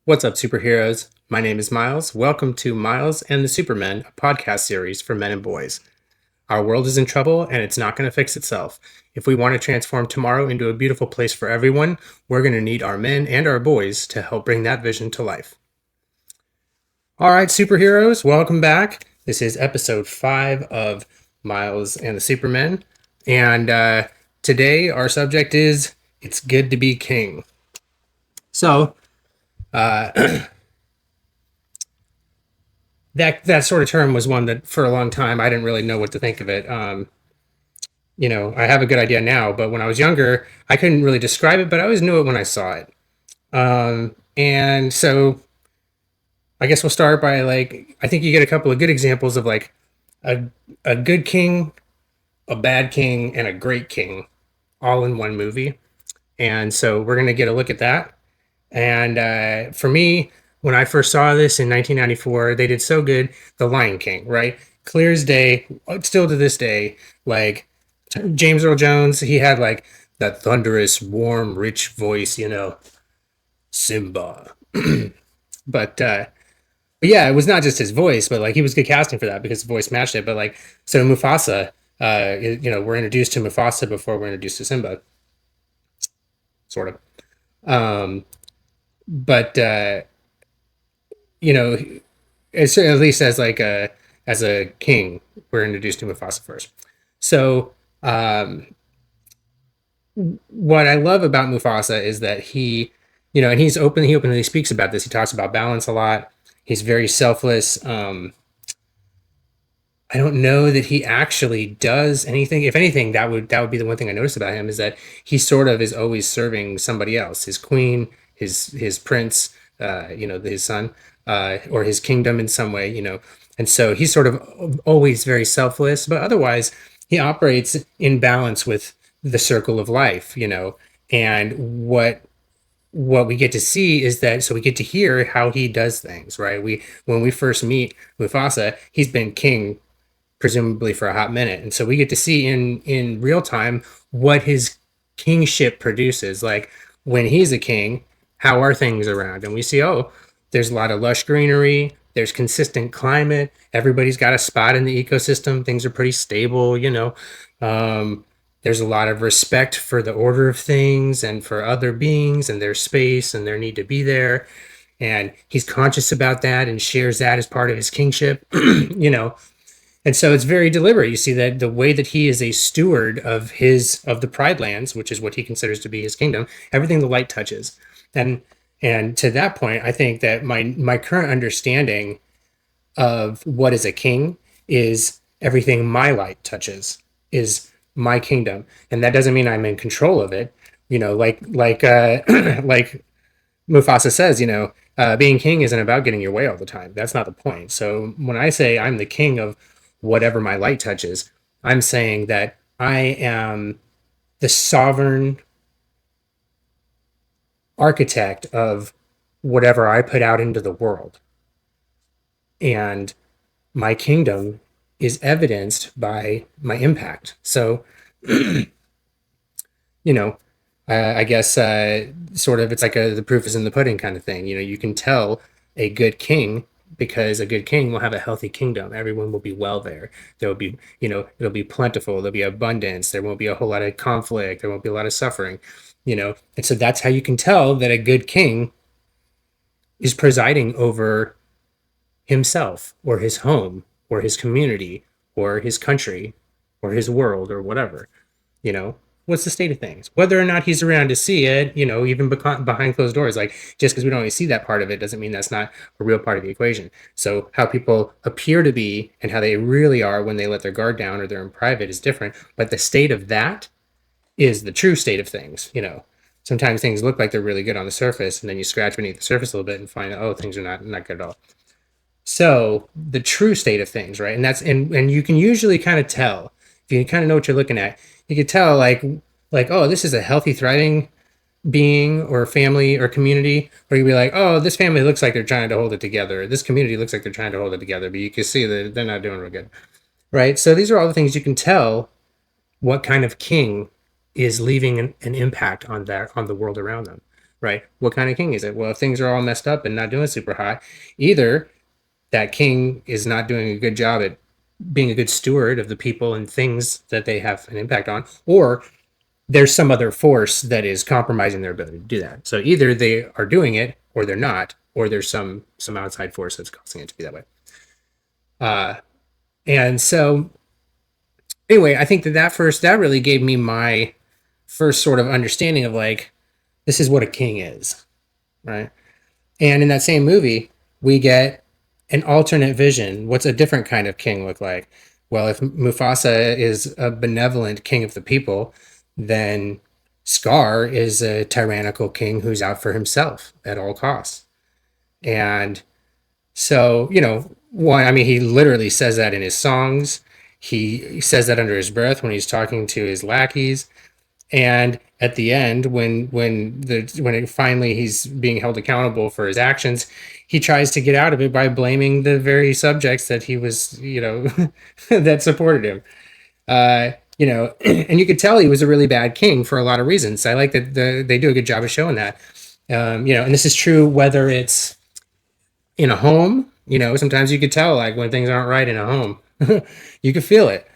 What's up, superheroes? My name is Miles. Welcome to Miles and the Supermen, a podcast series for men and boys. Our world is in trouble and it's not going to fix itself. If we want to transform tomorrow into a beautiful place for everyone, we're going to need our men and our boys to help bring that vision to life. All right, superheroes, welcome back. This is episode 5 of Miles and the Supermen. And today our subject is It's Good to Be King. So, that sort of term was one that for a long time I didn't really know what to think of it. I have a good idea now, but when I was younger, I couldn't really describe it, but I always knew it when I saw it. And so I guess we'll start by I think you get a couple of good examples of a good king, a bad king, and a great king all in one movie. And so we're going to get a look at that. And for me, when I first saw this in 1994, they did so good. The Lion King, right? Clear as day, still to this day. James Earl Jones, he had that thunderous, warm, rich voice, Simba. But yeah, it was not just his voice, but he was good casting for that because the voice matched it. But so Mufasa, we're introduced to Mufasa before we're introduced to Simba, sort of. But it's at least as a king, we're introduced to Mufasa first. So what I love about Mufasa is that he openly speaks about this. He talks about balance a lot. He's very selfless. I don't know that he actually does anything. If anything, that would be the one thing I noticed about him, is that he sort of is always serving somebody else, his queen, his prince, his son, or his kingdom in some way, And so he's sort of always very selfless, but otherwise he operates in balance with the circle of life, And what we get to see is that, so we get to hear how he does things, right? When we first meet Mufasa, he's been king presumably for a hot minute, and so we get to see in real time what his kingship produces. Like when he's a king, how are things around? And we see, there's a lot of lush greenery, there's consistent climate, everybody's got a spot in the ecosystem, things are pretty stable, there's a lot of respect for the order of things and for other beings and their space and their need to be there, and he's conscious about that and shares that as part of his kingship. And so it's very deliberate. You see that the way that he is a steward of the Pride Lands, which is what he considers to be his kingdom, everything the light touches. And to that point, I think that my current understanding of what is a king is everything my light touches is my kingdom. And that doesn't mean I'm in control of it. Like Mufasa says, being king isn't about getting your way all the time. That's not the point. So when I say I'm the king of whatever my light touches, I'm saying that I am the sovereign architect of whatever I put out into the world. And my kingdom is evidenced by my impact. So, I guess sort of it's like the proof is in the pudding kind of thing. You can tell a good king because a good king will have a healthy kingdom. Everyone will be well there. There will be, it'll be plentiful. There'll be abundance. There won't be a whole lot of conflict. There won't be a lot of suffering, And so that's how you can tell that a good king is presiding over himself or his home or his community or his country or his world or whatever, What's the state of things? Whether or not he's around to see it, even behind closed doors, just because we don't always see that part of it doesn't mean that's not a real part of the equation. So how people appear to be and how they really are when they let their guard down or they're in private is different. But the state of that is the true state of things. Sometimes things look like they're really good on the surface, and then you scratch beneath the surface a little bit and find, things are not good at all. So the true state of things, right? And that's and you can usually kind of tell if you kind of know what you're looking at. You could tell this is a healthy, thriving being or family or community, or you'd be like, this family looks like they're trying to hold it together. This community looks like they're trying to hold it together, but you can see that they're not doing real good, right? So these are all the things you can tell what kind of king is leaving an impact on the world around them. right? What kind of king is it? Well, if things are all messed up and not doing super hot, either that king is not doing a good job at being a good steward of the people and things that they have an impact on, or there's some other force that is compromising their ability to do that. So either they are doing it or they're not, or there's some outside force that's causing it to be that way. And so anyway, I think that really gave me my first sort of understanding of like, this is what a king is, right? And in that same movie, we get an alternate vision. What's a different kind of king look like? Well, if Mufasa is a benevolent king of the people, then Scar is a tyrannical king who's out for himself at all costs. And so, one, I mean, he literally says that in his songs. He says that under his breath when he's talking to his lackeys. And at the end, when it finally he's being held accountable for his actions, he tries to get out of it by blaming the very subjects that he was, that supported him. And you could tell he was a really bad king for a lot of reasons. I like that they do a good job of showing that. And this is true whether it's in a home. Sometimes you could tell like when things aren't right in a home. You could feel it.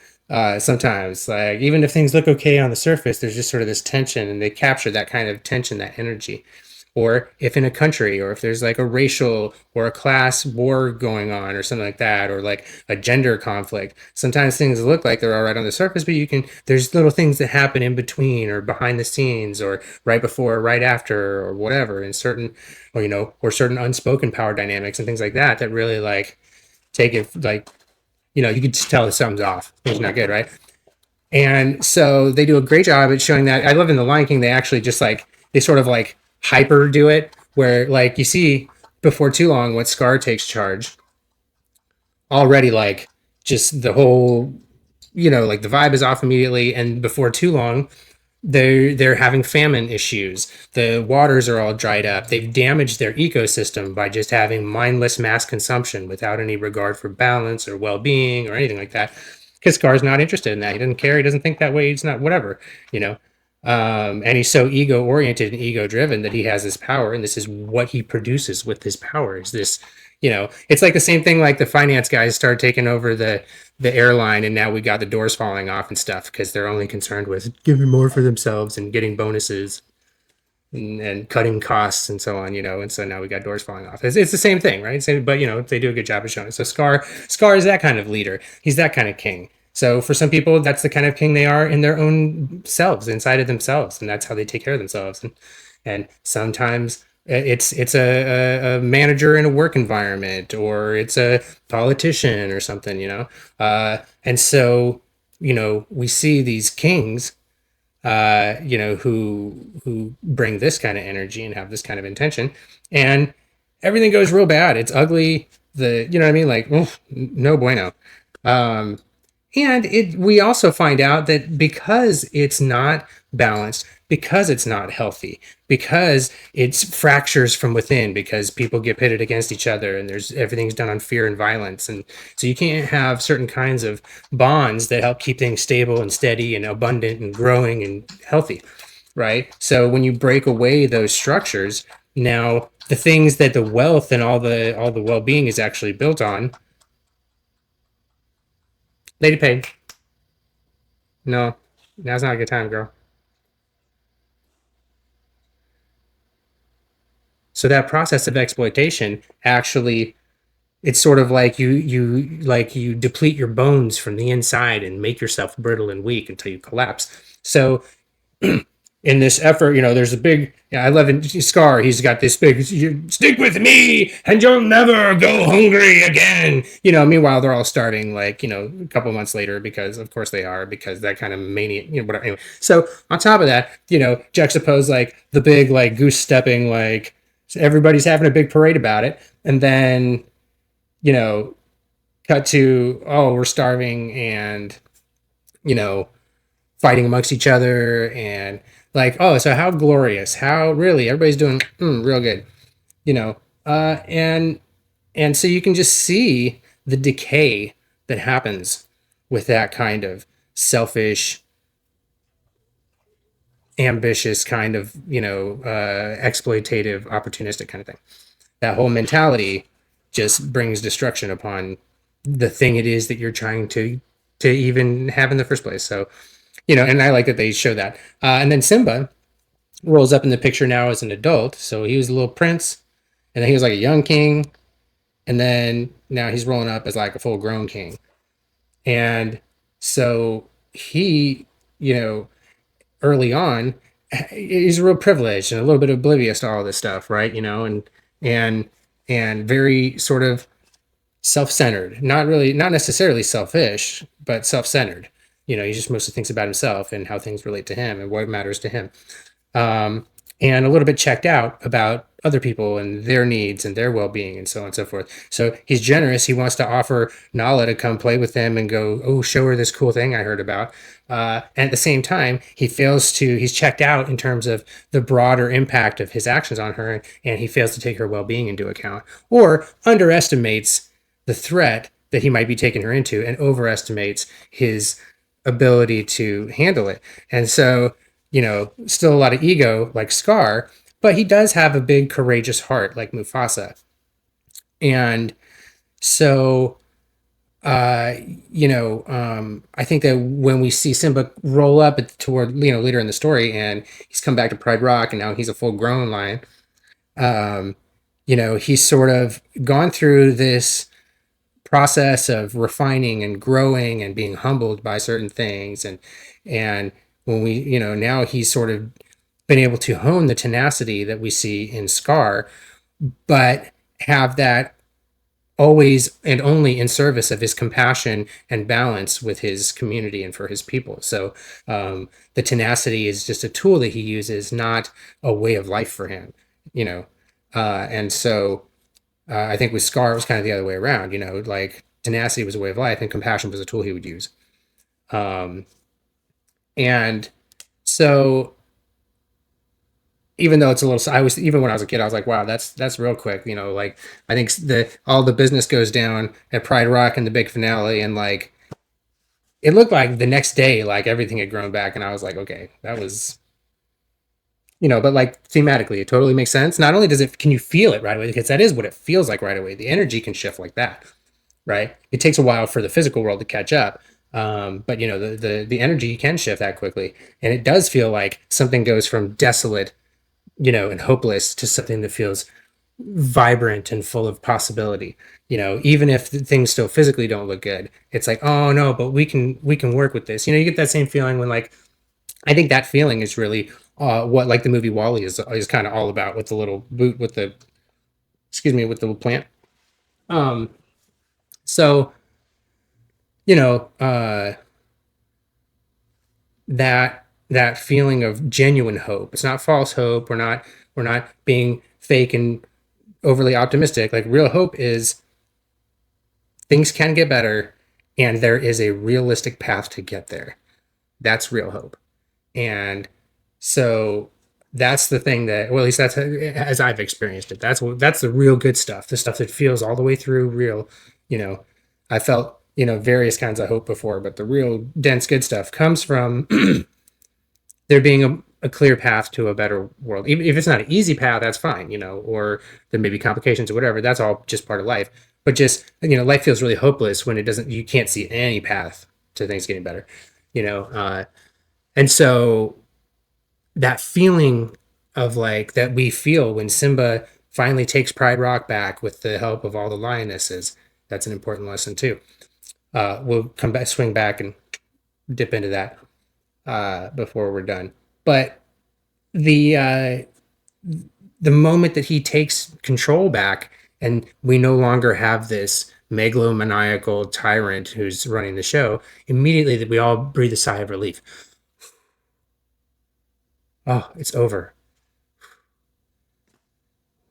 Sometimes, like even if things look okay on the surface, there's just sort of this tension, and they capture that kind of tension, that energy. Or if in a country, or if there's like a racial or a class war going on, or something like that, or like a gender conflict, sometimes things look like they're all right on the surface, but there's little things that happen in between, or behind the scenes, or right before, or right after, or whatever, in certain, or certain unspoken power dynamics and things like that, that really like take it like, you could just tell that something's off. It's not good, right? And so they do a great job at showing that. I love in The Lion King, they actually just like, they sort of like hyper do it, where like you see before too long when Scar takes charge, already like just the whole, like the vibe is off immediately. And before too long, they're having famine issues. The waters are all dried up. They've damaged their ecosystem by just having mindless mass consumption without any regard for balance or well-being or anything like that. Because Scar's not interested in that. He doesn't care. He doesn't think that way. He's not whatever, you know. And he's so ego oriented and ego driven that he has this power, and this is what he produces with his power. Is this, it's like the same thing. Like the finance guys start taking over the airline, and now we got the doors falling off and stuff because they're only concerned with giving more for themselves and getting bonuses and cutting costs and so on, and so now we got doors falling off. It's the same thing, right? But they do a good job of showing it. So Scar is that kind of leader. He's that kind of king. So for some people, that's the kind of king they are in their own selves, inside of themselves, and that's how they take care of themselves. And sometimes it's a manager in a work environment, or it's a politician or something, and so we see these kings who bring this kind of energy and have this kind of intention, and everything goes real bad. It's ugly. You know what I mean? Like, oof, no bueno. And we also find out that because it's not balanced, because it's not healthy, because it's fractures from within, because people get pitted against each other, and everything's done on fear and violence, and so you can't have certain kinds of bonds that help keep things stable and steady and abundant and growing and healthy, right? So when you break away those structures, now the things that the wealth and all the well-being is actually built on. Lady Page. No, now's not a good time, girl. So that process of exploitation actually, it's sort of like you deplete your bones from the inside and make yourself brittle and weak until you collapse. So in this effort, there's a big, I love in Scar, he's got this big, you stick with me and you'll never go hungry again. Meanwhile, they're all starving like, a couple months later, because of course they are, because that kind of mania, whatever. Anyway, so on top of that, juxtapose like the big, like goose stepping, like everybody's having a big parade about it. And then, cut to, oh, we're starving and, fighting amongst each other, and like, oh, so how glorious, how really everybody's doing real good, and so you can just see the decay that happens with that kind of selfish ambitious kind of, exploitative, opportunistic kind of thing. That whole mentality just brings destruction upon the thing it is that you're trying to even have in the first place. So, and I like that they show that. And then Simba rolls up in the picture now as an adult. So he was a little prince, and then he was like a young king, and then now he's rolling up as like a full grown king. And so he, you know, early on, he's real privileged and a little bit oblivious to all this stuff, right? And and very sort of self-centered, not necessarily selfish, but self-centered. He just mostly thinks about himself and how things relate to him and what matters to him, um, and a little bit checked out about other people and their needs and their well-being and so on and so forth. So he's generous. He wants to offer Nala to come play with him and go, oh, show her this cool thing I heard about. And at the same time, he's checked out in terms of the broader impact of his actions on her, and he fails to take her well-being into account, or underestimates the threat that he might be taking her into and overestimates his ability to handle it. And so, still a lot of ego like Scar, but he does have a big, courageous heart like Mufasa. And so, uh, I think that when we see Simba roll up toward, later in the story, and he's come back to Pride Rock and now he's a full grown lion, um, he's sort of gone through this process of refining and growing and being humbled by certain things, and when we now he's sort of been able to hone the tenacity that we see in Scar, but have that always and only in service of his compassion and balance with his community and for his people. So the tenacity is just a tool that he uses, not a way of life for him, and so I think with Scar, it was kind of the other way around. Like tenacity was a way of life, and compassion was a tool he would use. Um, and so, even though it's a little, even when I was a kid, I was like, wow, that's real quick. Like I think all the business goes down at Pride Rock in the big finale, and like it looked like the next day, like everything had grown back, and I was like, okay, that was. But like thematically, it totally makes sense. Not only can you feel it right away, because that is what it feels like right away. The energy can shift like that, right? It takes a while for the physical world to catch up, but the energy can shift that quickly, and it does feel like something goes from desolate, and hopeless to something that feels vibrant and full of possibility. Even if things still physically don't look good, it's like, oh no, but we can work with this. You get that same feeling when, like, I think that feeling is really what, like, the movie Wall-E is kind of all about, with the little boot with the, excuse me, with the plant. Um, so you know uh, that feeling of genuine hope. It's not false hope. We're not being fake and overly optimistic. Like, real hope is things can get better, and there is a realistic path to get there. That's real hope. And so that's the thing that, well, at least that's as I've experienced it. That's the real good stuff. The stuff that feels all the way through real. You know, I felt various kinds of hope before, but the real dense good stuff comes from there being a clear path to a better world. Even if it's not an easy path, that's fine. Or there may be complications or whatever. That's all just part of life. But just life feels really hopeless when it doesn't. You can't see any path to things getting better. And so that feeling of, like, that we feel when Simba finally takes Pride Rock back with the help of all the lionesses, that's an important lesson too. We'll come back, swing back, and dip into that before we're done. But the the moment that he takes control back, and we no longer have this megalomaniacal tyrant who's running the show, immediately that we all breathe a sigh of relief. Oh, it's over.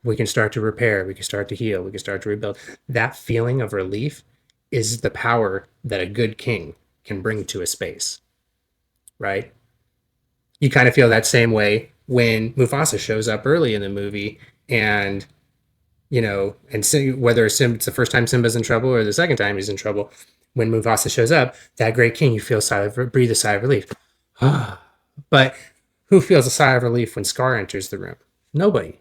We can start to repair. We can start to heal. We can start to rebuild. That feeling of relief is the power that a good king can bring to a space, right? You kind of feel that same way when Mufasa shows up early in the movie, and and whether it's the first time Simba's in trouble or the second time he's in trouble, when Mufasa shows up, that great king, you feel breathe a sigh of relief. But Who feels a sigh of relief when Scar enters the room? Nobody.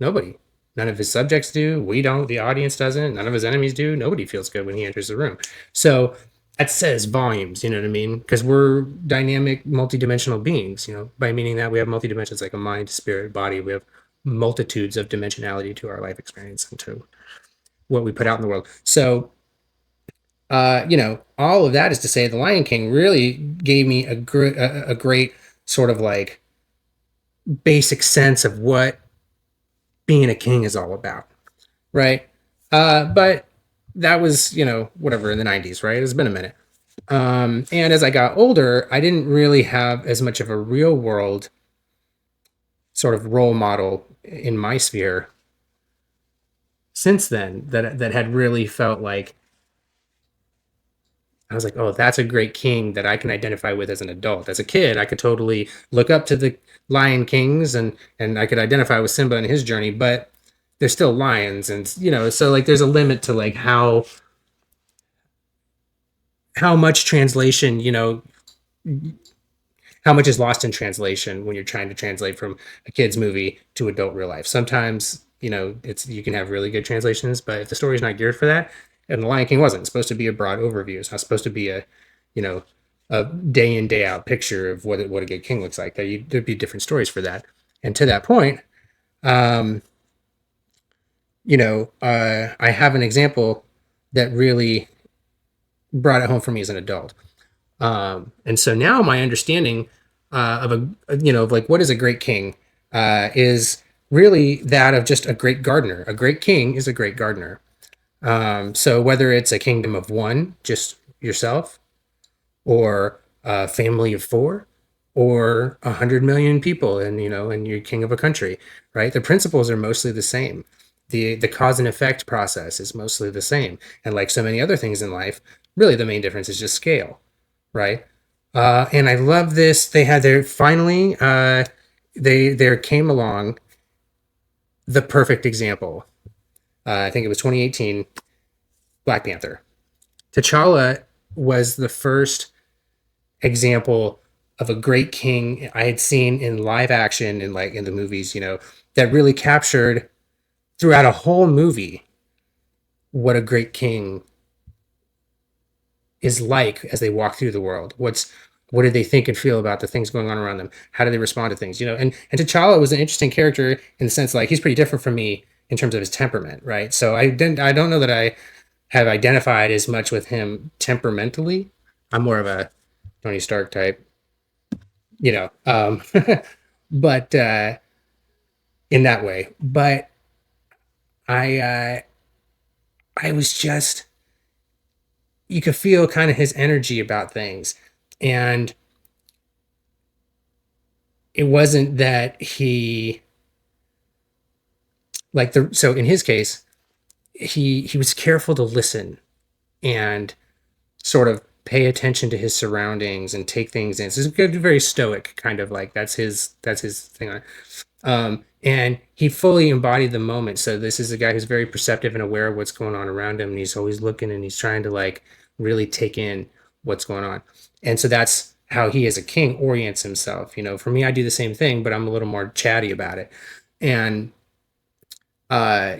Nobody. None of his subjects do. We don't. The audience doesn't. None of his enemies do. Nobody feels good when he enters the room. So that says volumes, you know what I mean? Because we're dynamic, multidimensional beings, you know, by meaning that we have multidimensions like a mind, spirit, body. We have multitudes of dimensionality to our life experience and to what we put out in the world. So, you know, all of that is to say the Lion King really gave me a great sort of like basic sense of what being a king is all about, right? But that was, you know, whatever in the 90s, right? It's been a minute. And as I got older, I didn't really have as much of a real world sort of role model in my sphere since then that had really felt like I was like, oh, that's a great king that I can identify with as an adult. As a kid, I could totally look up to the Lion Kings and I could identify with Simba and his journey, but they're still lions, and you know, so like there's a limit to like how much translation, you know, how much is lost in translation when you're trying to translate from a kid's movie to adult real life. Sometimes, you know, it's you can have really good translations, but if the story's not geared for that, and The Lion King wasn't, it's supposed to be a broad overview. It's not supposed to be a, you know, a day in day out picture of what a good king looks like. There'd be different stories for that. And to that point, um, you know, I have an example that really brought it home for me as an adult. And so now my understanding of you know, of like what is a great king is really that of just a great gardener. A great king is a great gardener. So whether it's a kingdom of one, just yourself, or a family of four, or 100 million people, and you know, and you're king of a country, right? The principles are mostly the same. The cause and effect process is mostly the same. And like so many other things in life, really the main difference is just scale, right? And I love this. They had their finally there came along the perfect example. I think it was 2018, Black Panther. T'Challa was the first example of a great king I had seen in live action and like in the movies, you know, that really captured throughout a whole movie what a great king is like as they walk through the world. What do they think and feel about the things going on around them? How do they respond to things? You know, and T'Challa was an interesting character in the sense like he's pretty different from me in terms of his temperament, right? So I don't know that I have identified as much with him temperamentally. I'm more of a Tony Stark type, you know, but in that way. But I I was just you could feel kind of his energy about things, and it wasn't that he like the so in his case he was careful to listen and sort of pay attention to his surroundings and take things in. So it's very stoic, kind of like that's his thing on it. And he fully embodied the moment. So this is a guy who's very perceptive and aware of what's going on around him, and he's always looking and he's trying to like really take in what's going on. And so that's how he as a king orients himself. You know, for me, I do the same thing, but I'm a little more chatty about it. And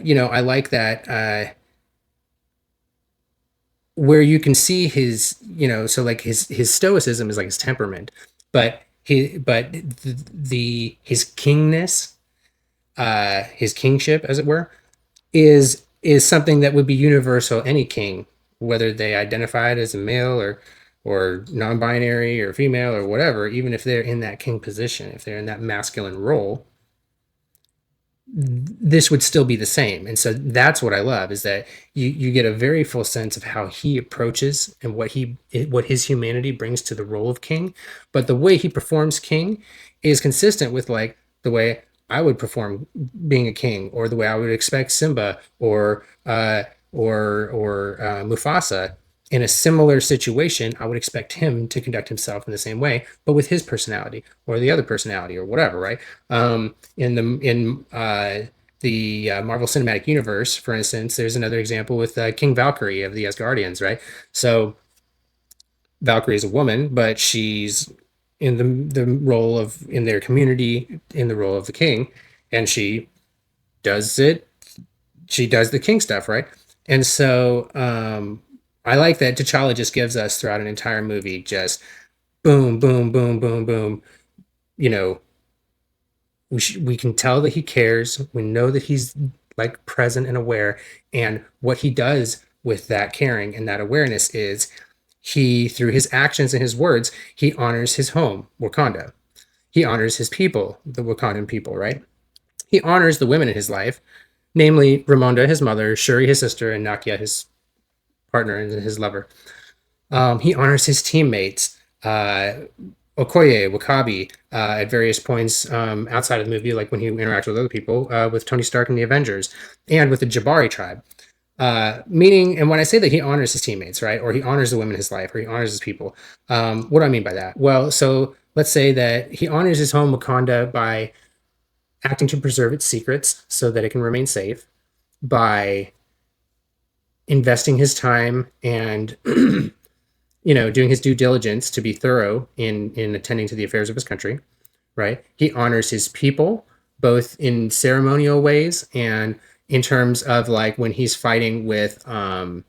you know, I like that where you can see his, you know, so like his stoicism is like his temperament, but his kingness, his kingship, as it were, is something that would be universal. Any king, whether they identified as a male or non-binary or female or whatever, even if they're in that king position, if they're in that masculine role, this would still be the same. And so that's what I love, is that you get a very full sense of how he approaches and what his humanity brings to the role of king. But the way he performs king is consistent with like the way I would perform being a king, or the way I would expect Simba or Mufasa in a similar situation. I would expect him to conduct himself in the same way, but with his personality or the other personality or whatever, right? In the Marvel Cinematic Universe, for instance, there's another example with King Valkyrie of the Asgardians, right? So Valkyrie is a woman, but she's in the role of in their community in the role of the king, and does it she does the king stuff, right? And so I like that T'Challa just gives us throughout an entire movie just boom, boom, boom, boom, boom. You know, we can tell that he cares. We know that he's like present and aware. And what he does with that caring and that awareness is he, through his actions and his words, he honors his home, Wakanda. He honors his people, the Wakandan people, right? He honors the women in his life, namely Ramonda, his mother, Shuri, his sister, and Nakia, his partner and his lover. He honors his teammates, Okoye, Wakabi, at various points outside of the movie, like when he interacts with other people, with Tony Stark and the Avengers, and with the Jabari tribe. Meaning, and when I say that he honors his teammates, right, or he honors the women in his life, or he honors his people, what do I mean by that? Well, so let's say that he honors his home, Wakanda, by acting to preserve its secrets so that it can remain safe, by investing his time and doing his due diligence to be thorough in attending to the affairs of his country, right? He honors his people both in ceremonial ways and in terms of like when he's fighting with when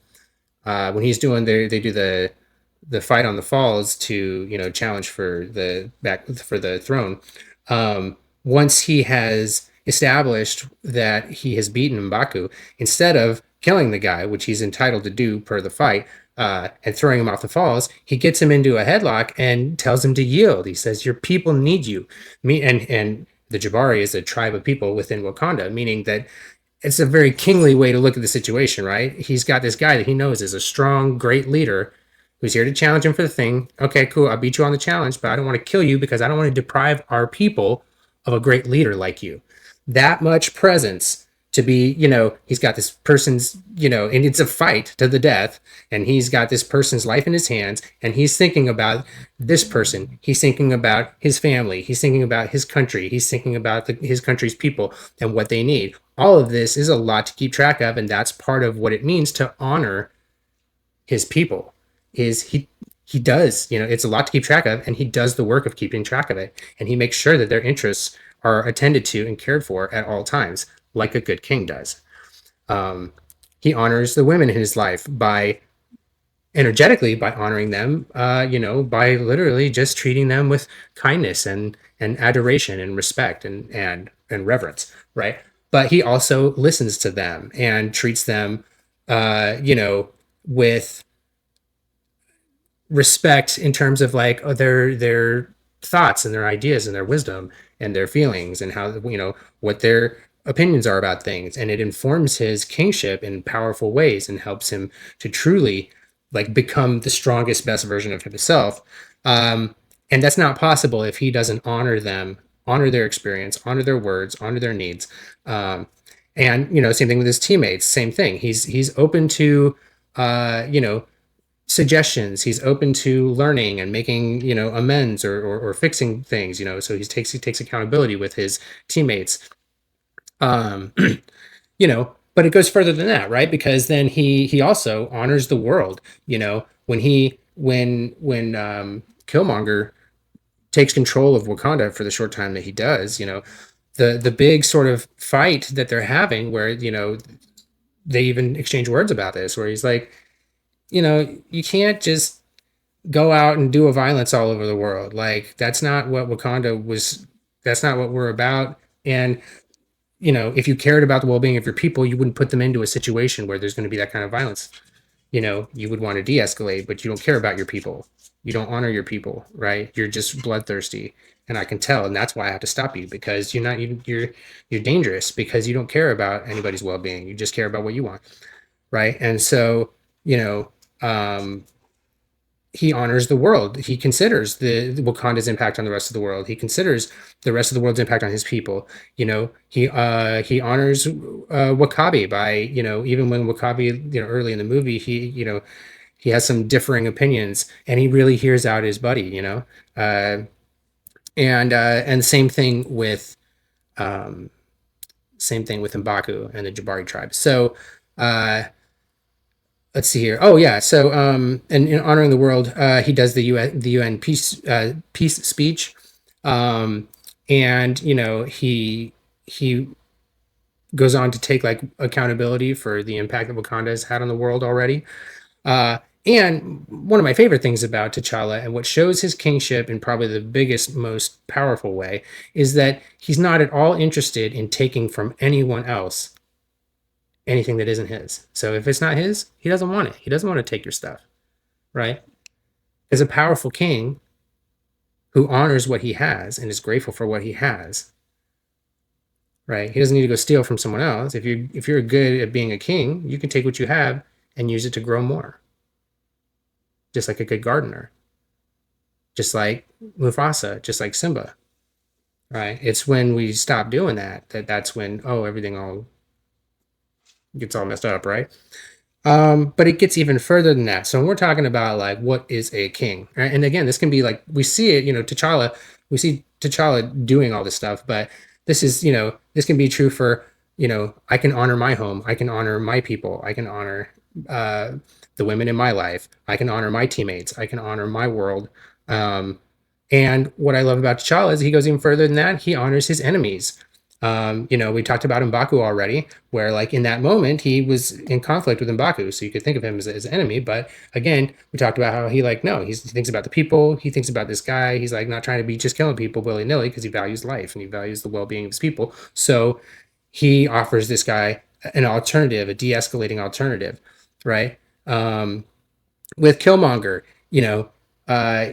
he's doing they do the fight on the falls to challenge for the throne. Once he has established that he has beaten M'Baku, instead of killing the guy, which he's entitled to do per the fight, and throwing him off the falls, he gets him into a headlock and tells him to yield. He says, "Your people need you." And the Jabari is a tribe of people within Wakanda, meaning that it's a very kingly way to look at the situation, right? He's got this guy that he knows is a strong, great leader who's here to challenge him for the thing. Okay, cool. I'll beat you on the challenge, but I don't want to kill you because I don't want to deprive our people of a great leader like you. That much presence to be, he's got this person's, and it's a fight to the death, and he's got this person's life in his hands, and he's thinking about this person. He's thinking about his family. He's thinking about his country. He's thinking about his country's people and what they need. All of this is a lot to keep track of, and that's part of what it means to honor his people. Is he does, it's a lot to keep track of, and he does the work of keeping track of it, and he makes sure that their interests are attended to and cared for at all times, like a good king does. He honors the women in his life by energetically by honoring them, by literally just treating them with kindness and adoration and respect and reverence, right? But he also listens to them and treats them, with respect in terms of like their thoughts and their ideas and their wisdom and their feelings and how what their opinions are about things, and it informs his kingship in powerful ways and helps him to truly like become the strongest best version of himself. And that's not possible if he doesn't honor them, honor their experience, honor their words, honor their needs. And same thing with his teammates, same thing. He's open to suggestions. He's open to learning and making amends or fixing things. So he takes accountability with his teammates. um but it goes further than that, right? Because then he also honors the world. When Killmonger takes control of Wakanda for the short time that he does, the big sort of fight that they're having, where they even exchange words about this, where he's like, you can't just go out and do a violence all over the world. Like, that's not what Wakanda was. That's not what we're about. And if you cared about the well-being of your people, you wouldn't put them into a situation where there's going to be that kind of violence. You would want to de-escalate, but you don't care about your people. You don't honor your people, right? You're just bloodthirsty, and I can tell, and that's why I have to stop you, because you're dangerous, because you don't care about anybody's well-being. You just care about what you want, right? And so, he honors the world. He considers the Wakanda's impact on the rest of the world. He considers the rest of the world's impact on his people. He honors Wakabi by even when Wakabi early in the movie he has some differing opinions, and he really hears out his buddy. And same thing with M'Baku and the Jabari tribe. So let's see here. Oh yeah, so and in honoring the world, he does the UN peace speech, um, and he goes on to take like accountability for the impact that Wakanda has had on the world already. Uh, and one of my favorite things about T'Challa and what shows his kingship in probably the biggest, most powerful way is that he's not at all interested in taking from anyone else anything that isn't his. So if it's not his, he doesn't want it. He doesn't want to take your stuff, right? As a powerful king who honors what he has and is grateful for what he has, right? He doesn't need to go steal from someone else. If you're good at being a king, you can take what you have and use it to grow more, just like a good gardener, just like Mufasa, just like Simba, right? It's when we stop doing that's when everything all gets all messed up, right? But it gets even further than that. So when we're talking about like what is a king, right? And again, this can be like we see it, T'Challa, we see T'Challa doing all this stuff, but this can be true for, I can honor my home, I can honor my people, I can honor uh, the women in my life, I can honor my teammates, I can honor my world. Um, and what I love about T'Challa is he goes even further than that. He honors his enemies. We talked about M'Baku already, where like in that moment he was in conflict with M'Baku, so you could think of him as an enemy. But again, we talked about how he like no, he thinks about the people, he thinks about this guy. He's like not trying to be just killing people willy nilly because he values life and he values the well being of his people. So he offers this guy an alternative, a de-escalating alternative, right? With Killmonger,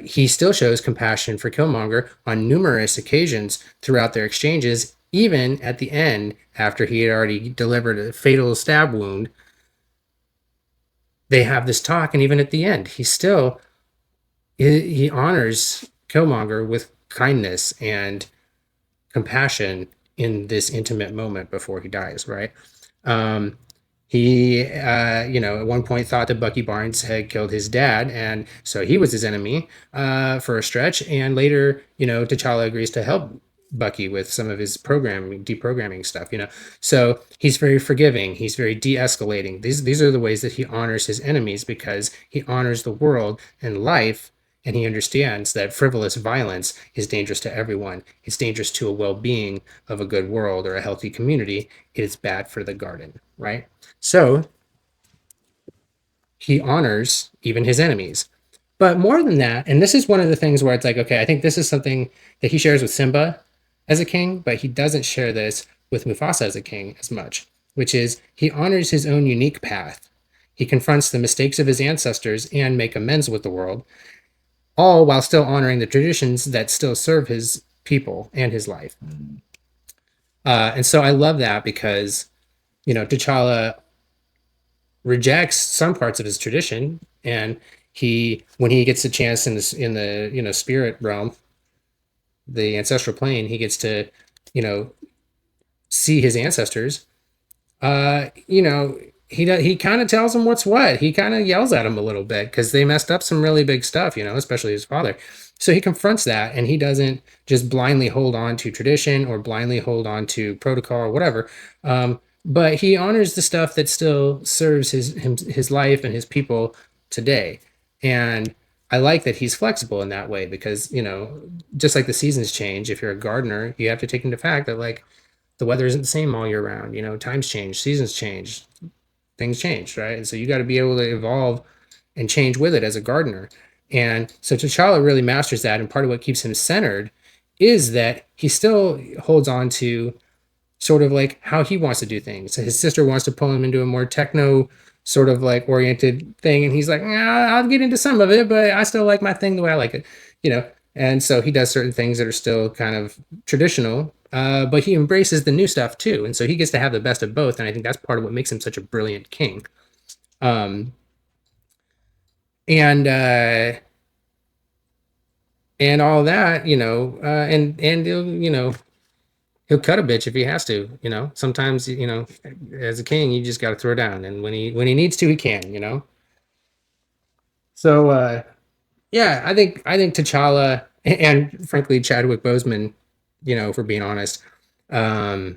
he still shows compassion for Killmonger on numerous occasions throughout their exchanges, even at the end after he had already delivered a fatal stab wound. They have this talk, and even at the end, he honors Killmonger with kindness and compassion in this intimate moment before he dies, right? Um, he, at one point thought that Bucky Barnes had killed his dad, and so he was his enemy for a stretch. And later, T'Challa agrees to help Bucky with some of his programming, deprogramming stuff. So he's very forgiving. He's very de-escalating. These are the ways that he honors his enemies because he honors the world and life, and he understands that frivolous violence is dangerous to everyone. It's dangerous to a well-being of a good world or a healthy community. It is bad for the garden, right? So he honors even his enemies. But more than that, and this is one of the things where it's like, okay, I think this is something that he shares with Simba as a king, but he doesn't share this with Mufasa as a king as much, which is he honors his own unique path. He confronts the mistakes of his ancestors and make amends with the world, all while still honoring the traditions that still serve his people and his life. And so I love that because, T'Challa rejects some parts of his tradition, and when he gets a chance in the spirit realm, the ancestral plane, he gets to you know see his ancestors. He kind of tells him what's what. He kind of yells at him a little bit because they messed up some really big stuff, especially his father. So he confronts that, and he doesn't just blindly hold on to tradition or blindly hold on to protocol or whatever. But he honors the stuff that still serves his life and his people today. And I like that he's flexible in that way because, just like the seasons change, if you're a gardener, you have to take into fact that like the weather isn't the same all year round. Times change, seasons change, things change, right? And so you got to be able to evolve and change with it as a gardener. And so T'Challa really masters that. And part of what keeps him centered is that he still holds on to sort of like how he wants to do things. So his sister wants to pull him into a more techno sort of like oriented thing. And he's like, I'll get into some of it, but I still like my thing the way I like it, you know? And so he does certain things that are still kind of traditional, but he embraces the new stuff too. And so he gets to have the best of both. And I think that's part of what makes him such a brilliant king. Um, and, uh, and all that, and he'll cut a bitch if he has to, sometimes, as a king, you just got to throw down. And when he needs to, he can. So, yeah, I think T'Challa and frankly, Chadwick Boseman, for being honest, um,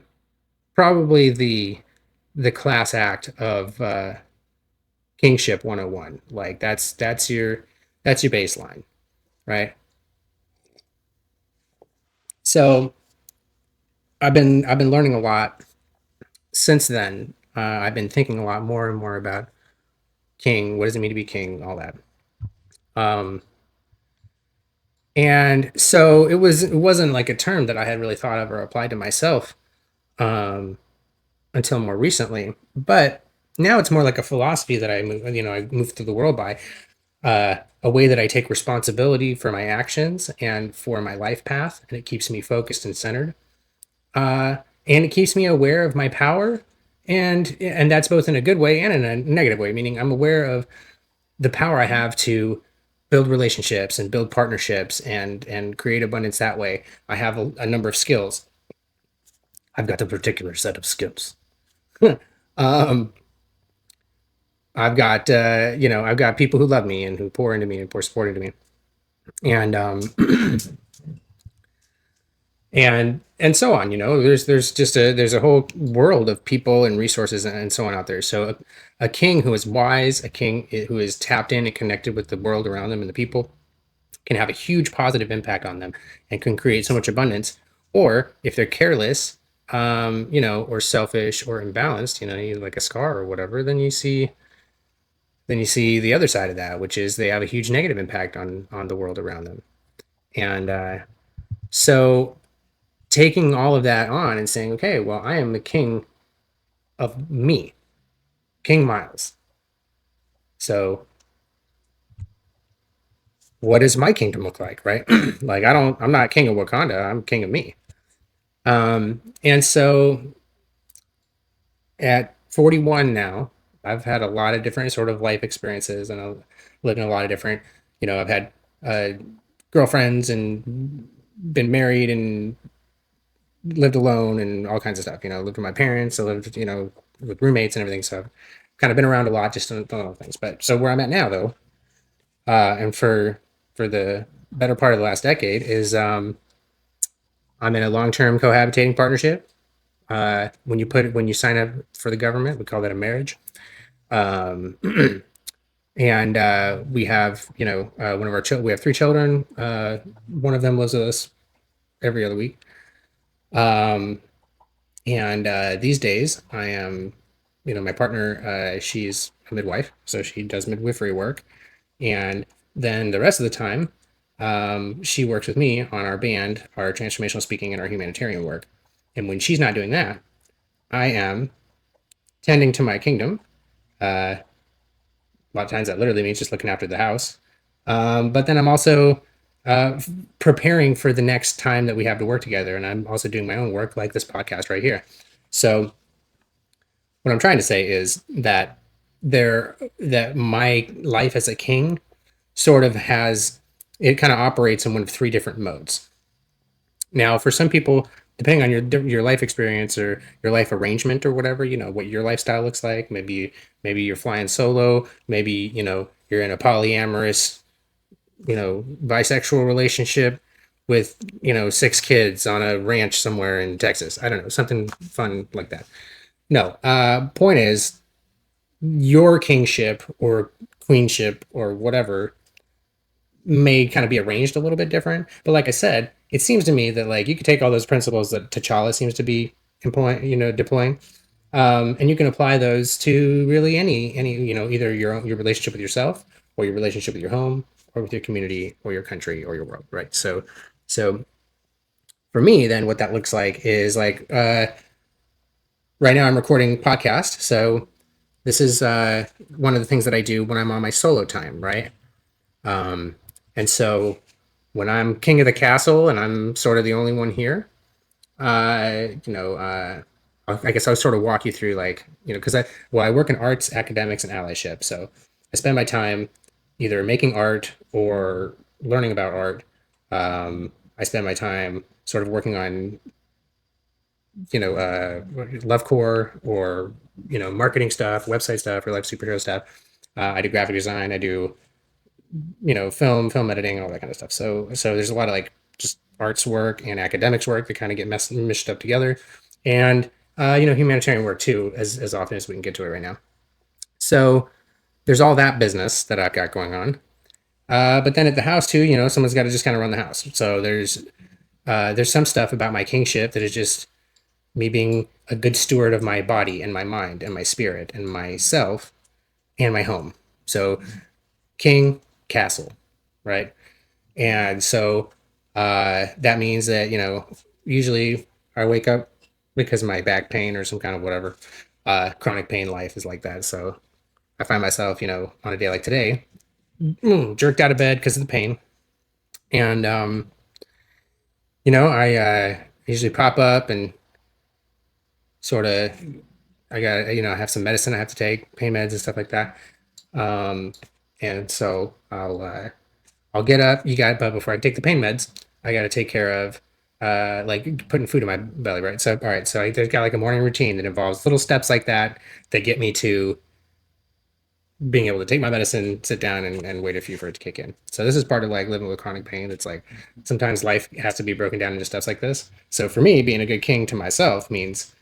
probably the class act of kingship 101. Like that's your baseline, right? So I've been learning a lot since then. I've been thinking a lot more and more about king. What does it mean to be king? All that. Um, and so it wasn't like a term that I had really thought of or applied to myself um, until more recently. But now it's more like a philosophy that I move through the world by, a way that I take responsibility for my actions and for my life path, and it keeps me focused and centered. And it keeps me aware of my power, and that's both in a good way and in a negative way. Meaning, I'm aware of the power I have to build relationships and build partnerships and create abundance that way. I have a number of skills. I've got a particular set of skills. um, I've got people who love me and who pour into me and pour support into me, and and so on. There's a whole world of people and resources and so on out there. So a king who is wise, a king who is tapped in and connected with the world around them and the people, can have a huge positive impact on them and can create so much abundance. Or if they're careless, or selfish or imbalanced, like a scar or whatever, then you see the other side of that, which is they have a huge negative impact on the world around them. And so taking all of that on and saying, okay, well, I am the king of me, King Miles. So what does my kingdom look like, right? Like I'm not king of Wakanda, I'm king of me. And so at 41 now, I've had a lot of different sort of life experiences, and I've lived in a lot of different, I've had uh, girlfriends and been married and lived alone and all kinds of stuff. Lived with my parents, I lived, with roommates and everything. So I've kind of been around a lot, just on all things. But so where I'm at now, though, and for the better part of the last decade, is I'm in a long-term cohabitating partnership. When you sign up for the government, we call that a marriage. Um, and we have, one of our children. We have three children. One of them lives with us every other week. Um, and these days, I am, my partner. She's a midwife, so she does midwifery work, and then the rest of the time, she works with me on our band, our transformational speaking, and our humanitarian work. And when she's not doing that, I am tending to my kingdom. A lot of times that literally means just looking after the house. But then I'm also preparing for the next time that we have to work together. And I'm also doing my own work, like this podcast right here. So what I'm trying to say is that my life as a king sort of has, it kind of operates in one of three different modes. Now, for some people, depending on your life experience or your life arrangement or whatever, what your lifestyle looks like. Maybe you're flying solo. Maybe you're in a polyamorous, bisexual relationship with six kids on a ranch somewhere in Texas. I don't know, something fun like that. No, point is your kingship or queenship or whatever may kind of be arranged a little bit different. But like I said, it seems to me that like you could take all those principles that T'Challa seems to be employing, deploying, and you can apply those to really any either your relationship with yourself or your relationship with your home or with your community or your country or your world, right? So for me, then what that looks like is like right now I'm recording podcast, so this is one of the things that I do when I'm on my solo time, right? Um, and so when I'm king of the castle and I'm sort of the only one here, I guess I'll sort of walk you through like, because I work in arts, academics, and allyship. So I spend my time either making art or learning about art. I spend my time sort of working on, love core or, marketing stuff, website stuff, or like superhero stuff. I do graphic design. I do film editing, all that kind of stuff. So there's a lot of like just arts work and academics work that kind of get meshed up together, and humanitarian work too, as often as we can get to it right now. So there's all that business that I've got going on. But then at the house too, you know, someone's got to just kind of run the house. So there's some stuff about my kingship that is just me being a good steward of my body and my mind and my spirit and myself and my home. So king, castle, right? And so that means that, you know, usually I wake up because of my back pain or some kind of whatever chronic pain. Life is like that. So I find myself, you know, on a day like today, jerked out of bed because of the pain. And, you know, I usually pop up and sort of, I got, you know, I have some medicine I have to take, pain meds and stuff like that. Um, and so I'll get up. You got, but before I take the pain meds, I got to take care of like putting food in my belly, right? So all right, so I've got like a morning routine that involves little steps like that that get me to being able to take my medicine, sit down, and wait a few for it to kick in. So this is part of like living with chronic pain. It's like sometimes life has to be broken down into steps like this. So for me, being a good king to myself means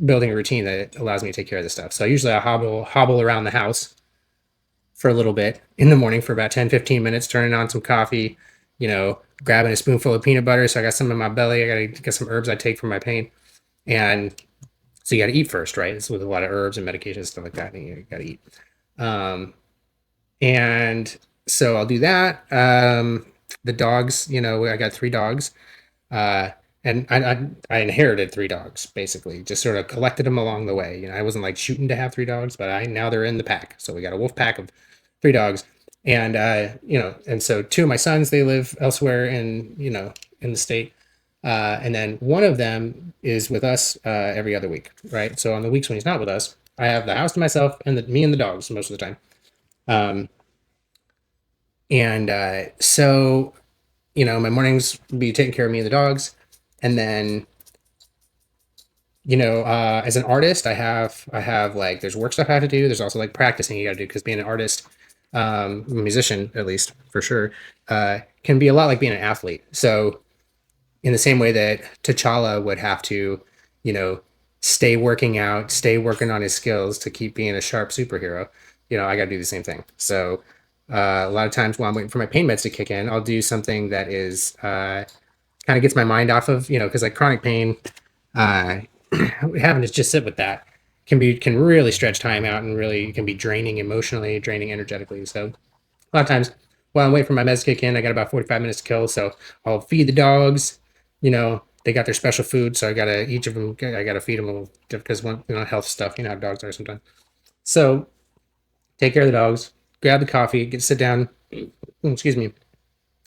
building a routine that allows me to take care of this stuff. So usually I hobble around the house for a little bit in the morning for about 10-15 minutes, turning on some coffee, you know, grabbing a spoonful of peanut butter. So I got some in my belly. I got to get some herbs I take for my pain. And so you got to eat first, right? It's with a lot of herbs and medications, stuff like that. And you got to eat. Um, and so I'll do that. The dogs, you know, I got 3 dogs. Uh, and I inherited 3 dogs basically, just sort of collected them along the way. You know, I wasn't like shooting to have 3 dogs, but now they're in the pack. So we got a wolf pack of 3 dogs, and you know, and so 2 of my sons, they live elsewhere in, you know, in the state, and then one of them is with us every other week, right? So on the weeks when he's not with us, I have the house to myself and me and the dogs most of the time. Um, and so you know, my mornings be taking care of me and the dogs, and then you know, as an artist, I have like there's work stuff I have to do. There's also like practicing you got to do because being an artist, a musician at least for sure, can be a lot like being an athlete. So in the same way that T'Challa would have to, you know, stay working out, stay working on his skills to keep being a sharp superhero, you know, I got to do the same thing. So a lot of times while I'm waiting for my pain meds to kick in, I'll do something that is kind of gets my mind off of, you know, because like chronic pain, uh, having to just sit with that can really stretch time out and really can be draining emotionally, draining energetically. So a lot of times while I'm waiting for my meds to kick in, I got about 45 minutes to kill. So I'll feed the dogs. You know, they got their special food, so each of them I gotta feed them a little different because one, you know, health stuff. You know how dogs are sometimes. So take care of the dogs, grab the coffee, sit down. Excuse me.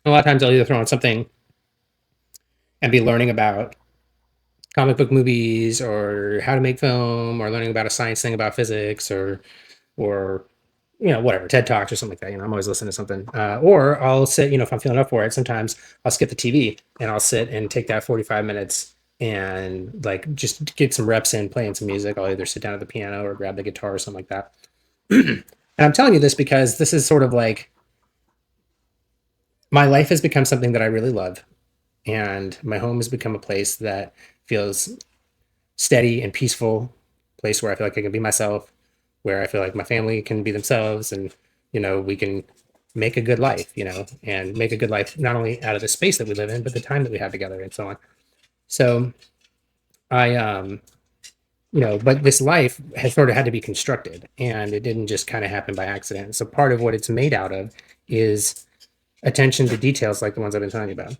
A lot of times I'll either throw on something and be learning about comic book movies or how to make film or learning about a science thing about physics or you know, whatever, TED Talks or something like that. You know, I'm always listening to something. Or I'll sit, you know, if I'm feeling up for it, sometimes I'll skip the TV and I'll sit and take that 45 minutes and like just get some reps in playing some music. I'll either sit down at the piano or grab the guitar or something like that. And I'm telling you this because this is sort of like my life has become something that I really love. And my home has become a place that feels steady and peaceful, place where I feel like I can be myself, where I feel like my family can be themselves, and you know we can make a good life, you know, and make a good life not only out of the space that we live in, but the time that we have together and so on. So I you know, but this life has sort of had to be constructed, and it didn't just kind of happen by accident. So part of what it's made out of is attention to details like the ones I've been telling you about.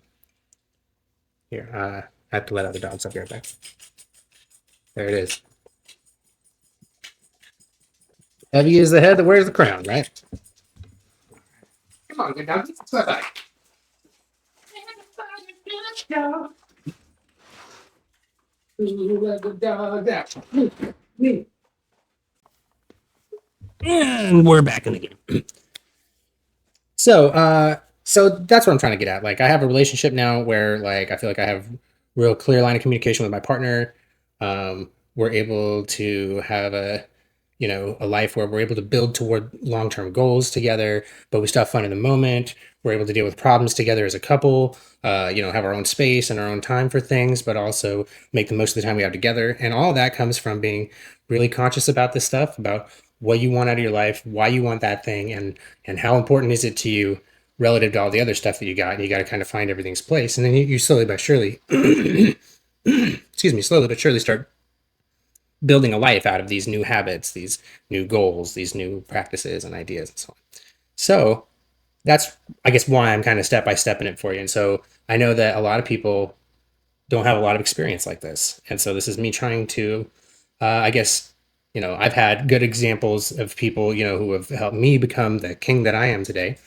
Here, I have to let out the dogs. I'll be right back. There it is. Heavy is the head that wears the crown, right? Come on, good dog. Bye-bye. And we're back in the game. So that's what I'm trying to get at. Like, I have a relationship now where, like, I feel like I have real clear line of communication with my partner. We're able to have you know, a life where we're able to build toward long-term goals together, but we still have fun in the moment. We're able to deal with problems together as a couple, you know, have our own space and our own time for things, but also make the most of the time we have together. And all of that comes from being really conscious about this stuff, about what you want out of your life, why you want that thing, and how important is it to you relative to all the other stuff that you got. And you got to kind of find everything's place. And then you slowly but surely, excuse me, slowly but surely start building a life out of these new habits, these new goals, these new practices and ideas and so on. So that's, I guess, why I'm kind of step by step in it for you. And so I know that a lot of people don't have a lot of experience like this. And so this is me trying to, I guess, I've had good examples of people, who have helped me become the king that I am today.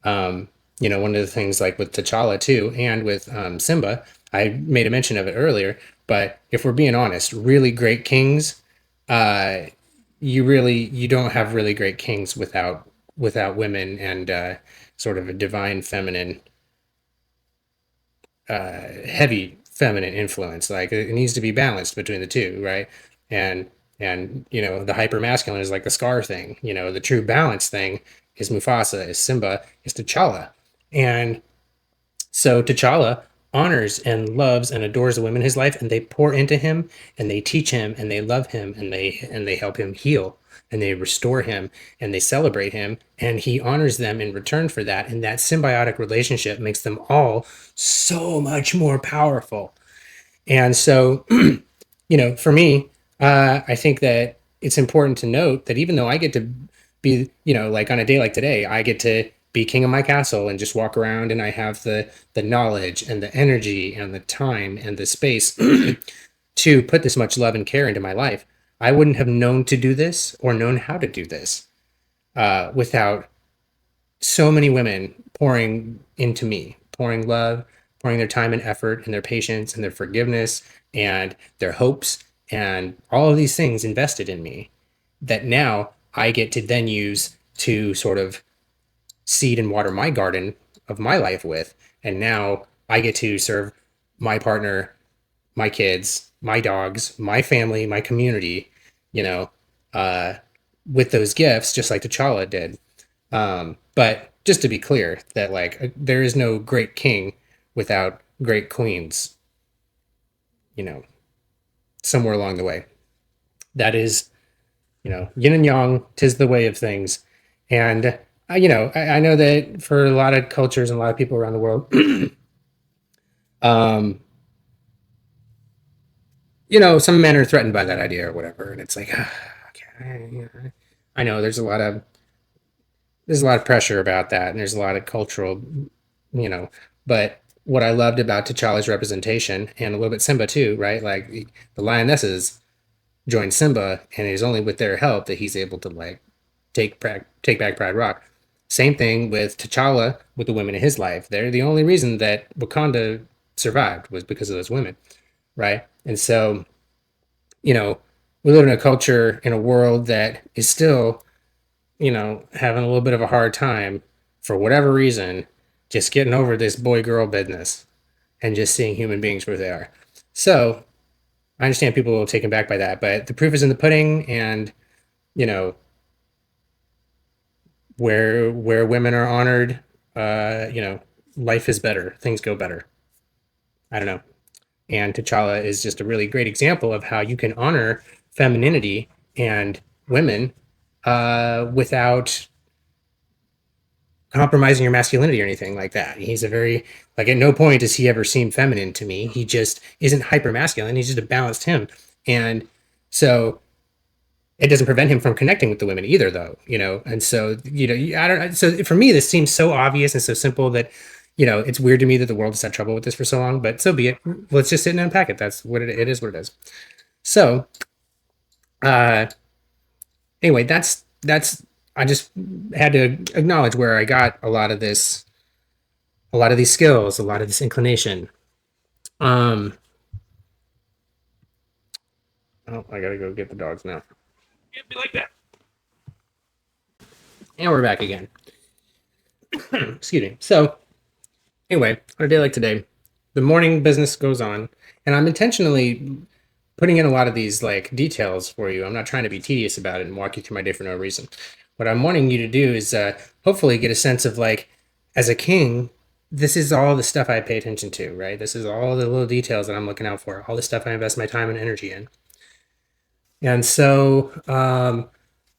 One of the things like with T'Challa too, and with Simba, I made a mention of it earlier, but if we're being honest, really great kings, uh, you don't have really great kings without women and sort of a divine feminine, heavy feminine influence. Like it needs to be balanced between the two, right? And the hyper masculine is like the Scar thing. The true balance thing is Mufasa, is Simba, is T'Challa. And so T'Challa honors and loves and adores the women in his life, and they pour into him, and they teach him, and they love him, and they help him heal, and they restore him, and they celebrate him, and he honors them in return for that. And that symbiotic relationship makes them all so much more powerful. And so, for me, I think that it's important to note that even though I get to be, like on a day like today, I get to be king of my castle and just walk around, and I have the knowledge and the energy and the time and the space to put this much love and care into my life. I wouldn't have known to do this or known how to do this without so many women pouring into me, pouring love, pouring their time and effort and their patience and their forgiveness and their hopes and all of these things invested in me that now I get to then use to sort of seed and water my garden of my life with. And now I get to serve my partner, my kids, my dogs, my family, my community, you know, uh, with those gifts, just like T'Challa did. But just to be clear, that like there is no great king without great queens, you know, somewhere along the way. That is, yin and yang, tis the way of things. And I know that for a lot of cultures and a lot of people around the world, um, some men are threatened by that idea or whatever, and it's like, okay, I know there's a lot of pressure about that, and there's a lot of cultural, you know, but what I loved about T'Challa's representation and a little bit Simba too, right? Like the lionesses joined Simba, and it is only with their help that he's able to like take back Pride Rock. Same thing with T'Challa with the women in his life. They're the only reason that Wakanda survived was because of those women, right? And so, we live in a culture in a world that is still, having a little bit of a hard time for whatever reason, just getting over this boy girl business and just seeing human beings where they are. So I understand people are taken back by that, but the proof is in the pudding, and you know where women are honored, life is better, things go better. I don't know. And T'Challa is just a really great example of how you can honor femininity and women without compromising your masculinity or anything like that. He's a very, like, at no point does he ever seem feminine to me. He just isn't hyper masculine. He's just a balanced him. And so it doesn't prevent him from connecting with the women either, though, And so, I don't, so for me, this seems so obvious and so simple that, it's weird to me that the world has had trouble with this for so long, but so be it. Let's just sit and unpack it. That's what it is, what it is. So, uh, anyway, that's I just had to acknowledge where I got a lot of this, a lot of these skills, a lot of this inclination. Oh, I gotta go get the dogs now. Can't be like that. And we're back again. Excuse me. So, anyway, on a day like today, the morning business goes on, and I'm intentionally putting in a lot of these like details for you. I'm not trying to be tedious about it and walk you through my day for no reason. What I'm wanting you to do is hopefully get a sense of like, as a king, this is all the stuff I pay attention to, right? This is all the little details that I'm looking out for, all the stuff I invest my time and energy in. And so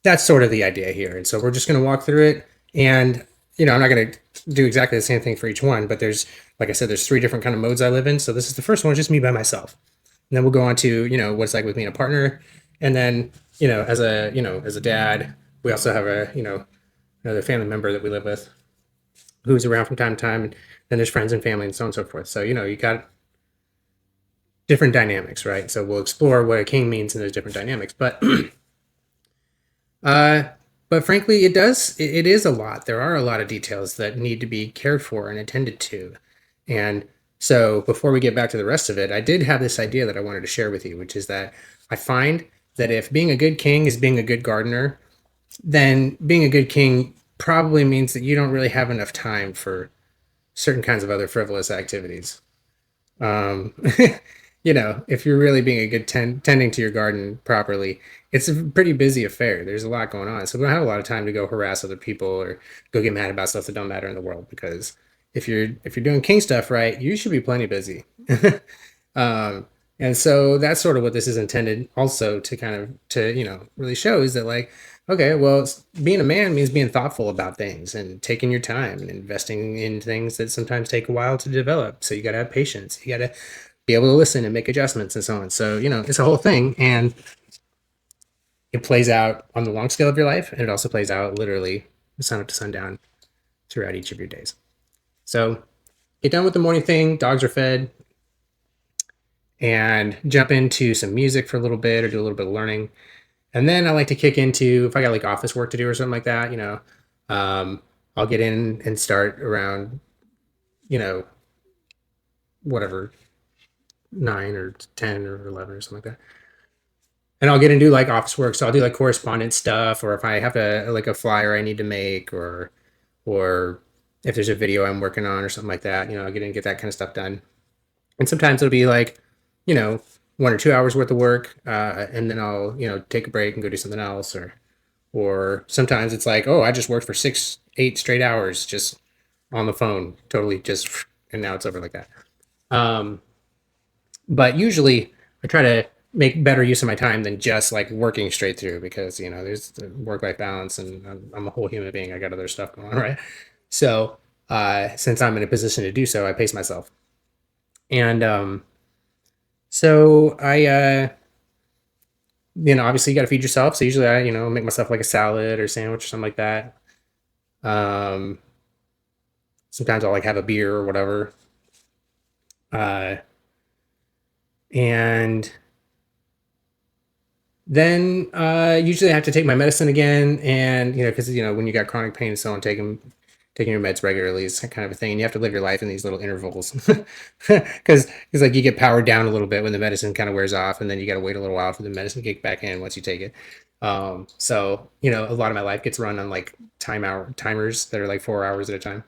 that's sort of the idea here. And so we're just going to walk through it. And, I'm not going to do exactly the same thing for each one, but there's, like I said, there's 3 different kind of modes I live in. So this is the first one, just me by myself. And then we'll go on to, what it's like with me and a partner. And then, as a dad, we also have another family member that we live with who's around from time to time. And then there's friends and family and so on and so forth. So, you got different dynamics, right? So we'll explore what a king means in those different dynamics. But Uh, but frankly, it is a lot. There are a lot of details that need to be cared for and attended to. And so before we get back to the rest of it, I did have this idea that I wanted to share with you, which is that I find that if being a good king is being a good gardener, then being a good king probably means that you don't really have enough time for certain kinds of other frivolous activities. Um, if you're really being a good tending to your garden properly, it's a pretty busy affair. There's a lot going on. So we don't have a lot of time to go harass other people or go get mad about stuff that don't matter in the world. Because if you're doing king stuff right, you should be plenty busy. um, and so that's sort of what this is intended also to kind of to really show is that like okay, well, being a man means being thoughtful about things and taking your time and investing in things that sometimes take a while to develop. So you got to have patience. You got to be able to listen and make adjustments and so on. So, it's a whole thing. And it plays out on the long scale of your life. And it also plays out literally sun up to sundown throughout each of your days. So get done with the morning thing. Dogs are fed. And jump into some music for a little bit or do a little bit of learning. And then I like to kick into, if I got like office work to do or something like that, I'll get in and start around, whatever, 9 or 10 or 11 or something like that. And I'll get into like office work. So I'll do like correspondence stuff, or if I have a flyer I need to make, or if there's a video I'm working on or something like that, I'll get in and get that kind of stuff done. And sometimes it'll be like, 1 or 2 hours worth of work, and then I'll take a break and go do something else, or sometimes it's like, oh, I just worked for 6, 8 straight hours just on the phone, totally just, and now it's over like that. But usually I try to make better use of my time than just like working straight through because there's the work-life balance and I'm a whole human being. I got other stuff going on, right? So since I'm in a position to do so, I pace myself. And so I, obviously you got to feed yourself. So usually I, make myself like a salad or sandwich or something like that. Sometimes I'll like have a beer or whatever. And then usually I have to take my medicine again. And, because, when you got chronic pain and so on, taking your meds regularly is kind of a thing. And you have to live your life in these little intervals because like you get powered down a little bit when the medicine kind of wears off, and then you got to wait a little while for the medicine to kick back in once you take it. So a lot of my life gets run on like timers that are like 4 hours at a time.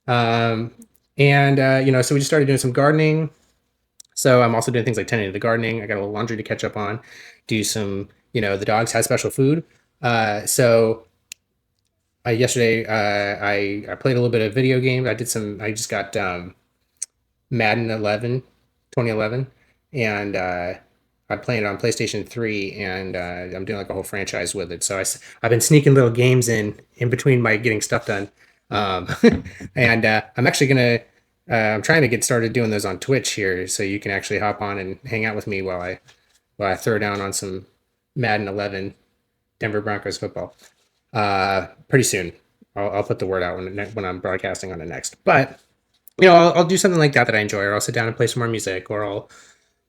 So we just started doing some gardening. So I'm also doing things like tending to the gardening. I got a little laundry to catch up on. Do some, the dogs have special food. So yesterday I played a little bit of video game. I just got Madden 11, 2011, and I'm playing it on PlayStation 3, and I'm doing like a whole franchise with it. So I've been sneaking little games in between my getting stuff done. And I'm actually gonna I'm trying to get started doing those on Twitch here, so you can actually hop on and hang out with me while I throw down on some Madden 11 Denver Broncos football. Pretty soon, I'll put the word out when I'm broadcasting on it next. But I'll do something like that I enjoy, or I'll sit down and play some more music, or I'll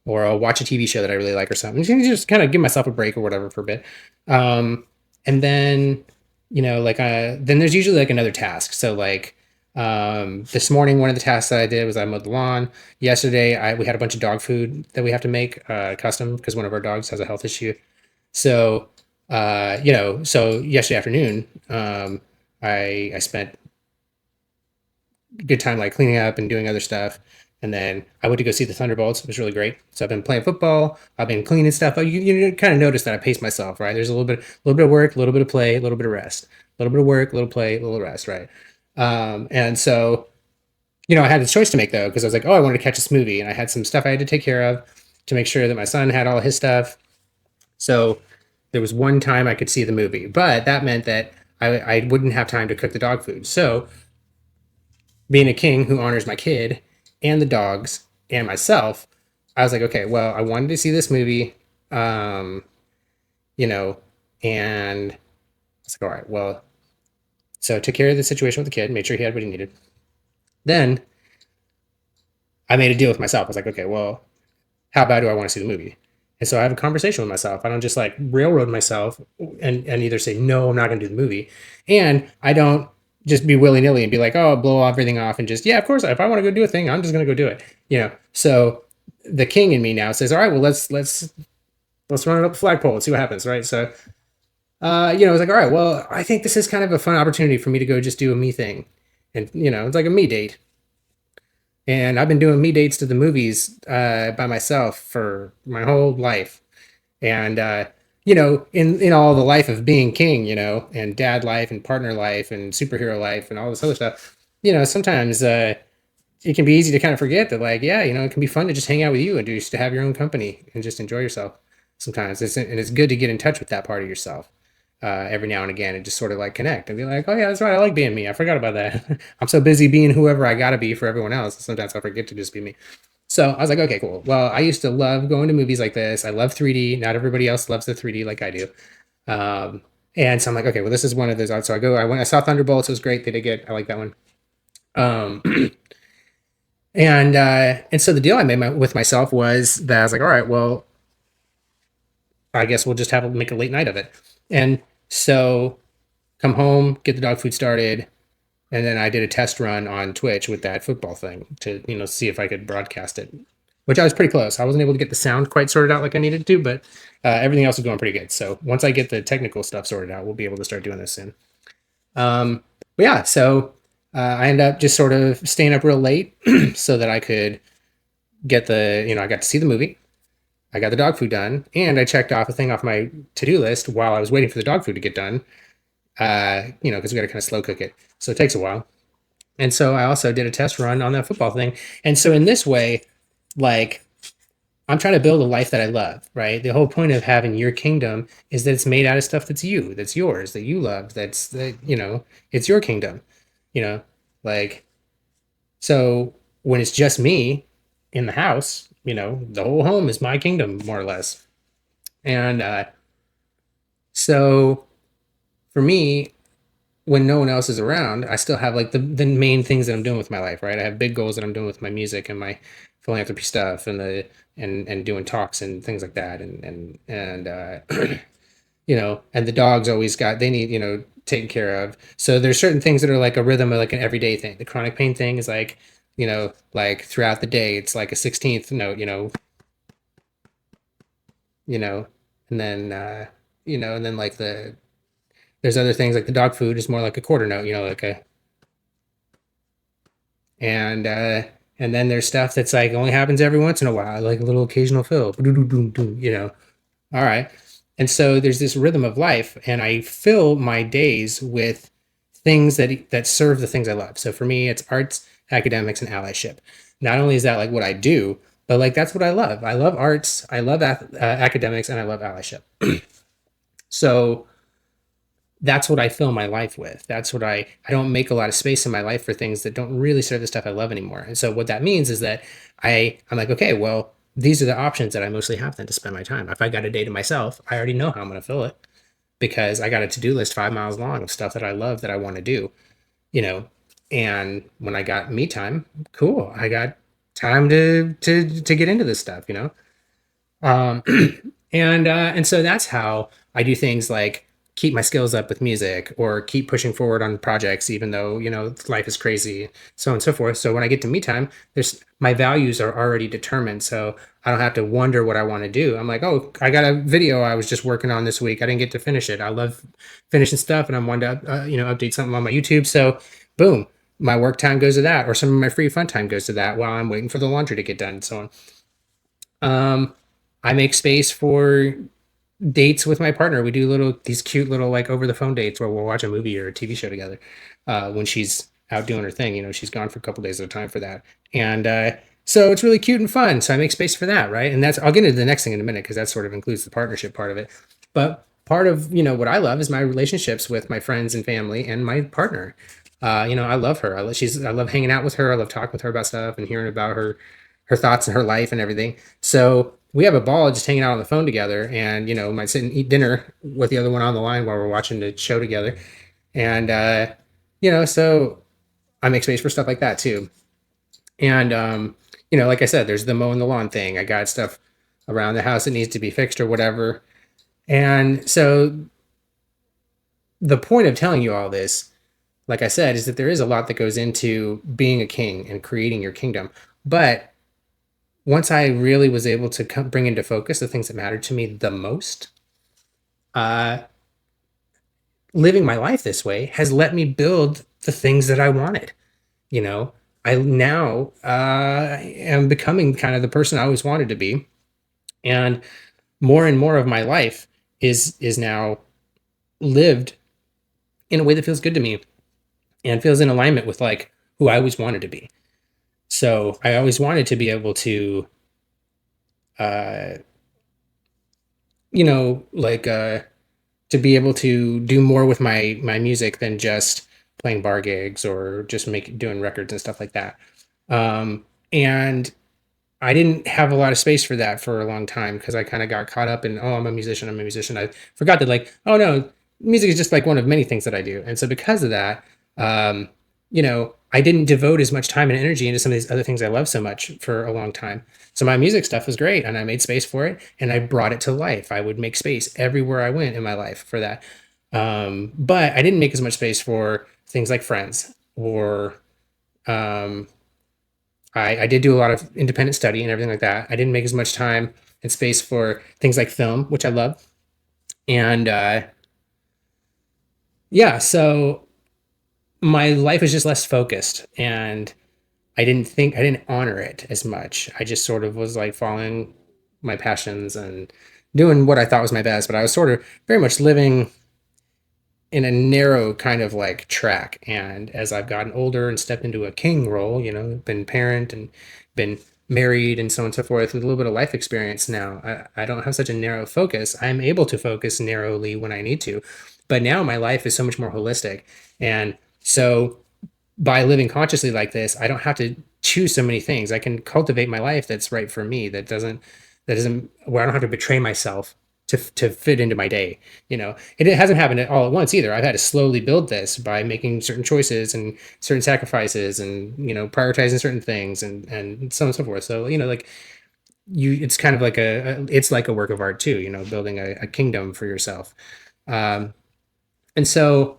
watch a TV show that I really like or something. Just kind of give myself a break or whatever for a bit. And then then there's usually like another task. So like this morning, one of the tasks that I did was I mowed the lawn. Yesterday, we had a bunch of dog food that we have to make custom because one of our dogs has a health issue. So so yesterday afternoon, I spent good time like cleaning up and doing other stuff. And then I went to go see the Thunderbolts. It was really great. So I've been playing football. I've been cleaning stuff. You kind of notice that I pace myself, right? There's a little bit of work, a little bit of play, a little bit of rest, a little bit of work, a little play, a little rest, right? And so, I had a choice to make though, because I was like, oh, I wanted to catch a smoothie, and I had some stuff I had to take care of to make sure that my son had all his stuff. So There was one time I could see the movie, but that meant that I wouldn't have time to cook the dog food. So, being a king who honors my kid and the dogs and myself, I was like, okay, well, I wanted to see this movie, um, you know, and I was like, all right, well, so I took care of the situation with the kid, made sure he had what he needed. Then I made a deal with myself. I was like, okay, well, how bad do I want to see the movie? And so I have a conversation with myself. I don't just like railroad myself and either say, no, I'm not going to do the movie. And I don't just be willy nilly and be like, oh, blow everything off and just, yeah, of course, if I want to go do a thing, I'm just going to go do it. So the king in me now says, all right, well, let's run it up the flagpole and see what happens. Right. So, I was like, all right, well, I think this is kind of a fun opportunity for me to go just do a me thing. And, it's like a me date. And I've been doing me dates to the movies by myself for my whole life. And, in all the life of being king, and dad life and partner life and superhero life and all this other stuff, sometimes it can be easy to kind of forget that, like, yeah, it can be fun to just hang out with you and just to have your own company and just enjoy yourself sometimes. It's good to get in touch with that part of yourself every now and again and just sort of like connect and be like, oh yeah, that's right, I like being me. I forgot about that. I'm so busy being whoever I gotta be for everyone else. Sometimes I forget to just be me. So I was like, okay, cool. Well, I used to love going to movies like this. I love 3D. Not everybody else loves the 3D like I do. Um, and so I'm like, okay, well, this is one of those. So I saw Thunderbolts. It was great. They did good. I like that one. Um, and so the deal I made with myself was that I was like, all right, well, I guess we'll just make a late night of it. And so come home, get the dog food started, and then I did a test run on Twitch with that football thing to see if I could broadcast it, which I was pretty close. I wasn't able to get the sound quite sorted out like I needed to, but everything else was going pretty good. So once I get the technical stuff sorted out, we'll be able to start doing this soon. But yeah, so I ended up just sort of staying up real late so that I could get I got to see the movie. I got the dog food done, and I checked off a thing off my to-do list while I was waiting for the dog food to get done. Because we got to kind of slow cook it, so it takes a while. And so I also did a test run on that football thing. And so in this way, like, I'm trying to build a life that I love, right? The whole point of having your kingdom is that it's made out of stuff that's yours, that you love, it's your kingdom, you know, like, so when it's just me in the house, the whole home is my kingdom, more or less. And so for me, when no one else is around, I still have like the main things that I'm doing with my life, right? I have big goals that I'm doing with my music and my philanthropy stuff and doing talks and things like that. And and the dogs always they need, taken care of. So there's certain things that are like a rhythm of like an everyday thing. The chronic pain thing is like, like throughout the day, it's like a 16th note, you know, and then, and then like there's other things like the dog food is more like a quarter note, like and, uh, and then there's stuff that's like only happens every once in a while, like a little occasional fill, all right. And so there's this rhythm of life, and I fill my days with things that serve the things I love. So for me, it's arts, academics, and allyship. Not only is that like what I do, but like that's what I love. I love arts, I love academics, and I love allyship. So that's what I fill my life with. That's what I don't make a lot of space in my life for things that don't really serve the stuff I love anymore. And so what that means is that I'm like, okay, well, these are the options that I mostly have then to spend my time. If I got a day to myself, I already know how I'm going to fill it because I got a to-do list 5 miles long of stuff that I love that I want to do, and when I got me time, cool. I got time to get into this stuff, Um, and so that's how I do things like keep my skills up with music or keep pushing forward on projects, even though, life is crazy, so on and so forth. So when I get to me time, my values are already determined. So I don't have to wonder what I want to do. I'm like, oh, I got a video I was just working on this week. I didn't get to finish it. I love finishing stuff and I'm wanting to, update something on my YouTube. So boom, my work time goes to that, or some of my free fun time goes to that while I'm waiting for the laundry to get done and so on. I make space for dates with my partner. We do these cute little like over the phone dates where we'll watch a movie or a TV show together when she's out doing her thing. She's gone for a couple days at a time for that. And so it's really cute and fun. So I make space for that, right? And I'll get into the next thing in a minute because that sort of includes the partnership part of it. But part of, what I love is my relationships with my friends and family and my partner. I love her. I love hanging out with her. I love talking with her about stuff and hearing about her thoughts and her life and everything. So we have a ball just hanging out on the phone together, and might sit and eat dinner with the other one on the line while we're watching the show together. And so I make space for stuff like that too. And like I said, there's the mowing the lawn thing. I got stuff around the house that needs to be fixed or whatever. And so the point of telling you all this, like I said, is that there is a lot that goes into being a king and creating your kingdom. But once I really was able to bring into focus the things that mattered to me the most, living my life this way has let me build the things that I wanted. I now am becoming kind of the person I always wanted to be. And more of my life is now lived in a way that feels good to me and feels in alignment with like who I always wanted to be. So I always wanted to be able to, to be able to do more with my music than just playing bar gigs or just doing records and stuff like that. And I didn't have a lot of space for that for a long time because I kind of got caught up in, oh, I'm a musician. I forgot that, like, oh no, music is just like one of many things that I do. And so because of that, I didn't devote as much time and energy into some of these other things I love so much for a long time. So my music stuff was great and I made space for it and I brought it to life. I would make space everywhere I went in my life for that. But I didn't make as much space for things like friends or, I did do a lot of independent study and everything like that. I didn't make as much time and space for things like film, which I love. And so my life was just less focused and I didn't honor it as much. I just sort of was like following my passions and doing what I thought was my best, but I was sort of very much living in a narrow kind of like track. And as I've gotten older and stepped into a king role, been parent and been married and so on and so forth, with a little bit of life experience now, I don't have such a narrow focus. I'm able to focus narrowly when I need to. But now my life is so much more holistic. And so by living consciously like this, I don't have to choose so many things. I can cultivate my life that's right for me, that doesn't where I don't have to betray myself to fit into my day. It hasn't happened all at once either. I've had to slowly build this by making certain choices and certain sacrifices and, prioritizing certain things and so on and so forth. So, it's kind of like it's like a work of art too, building a kingdom for yourself. And so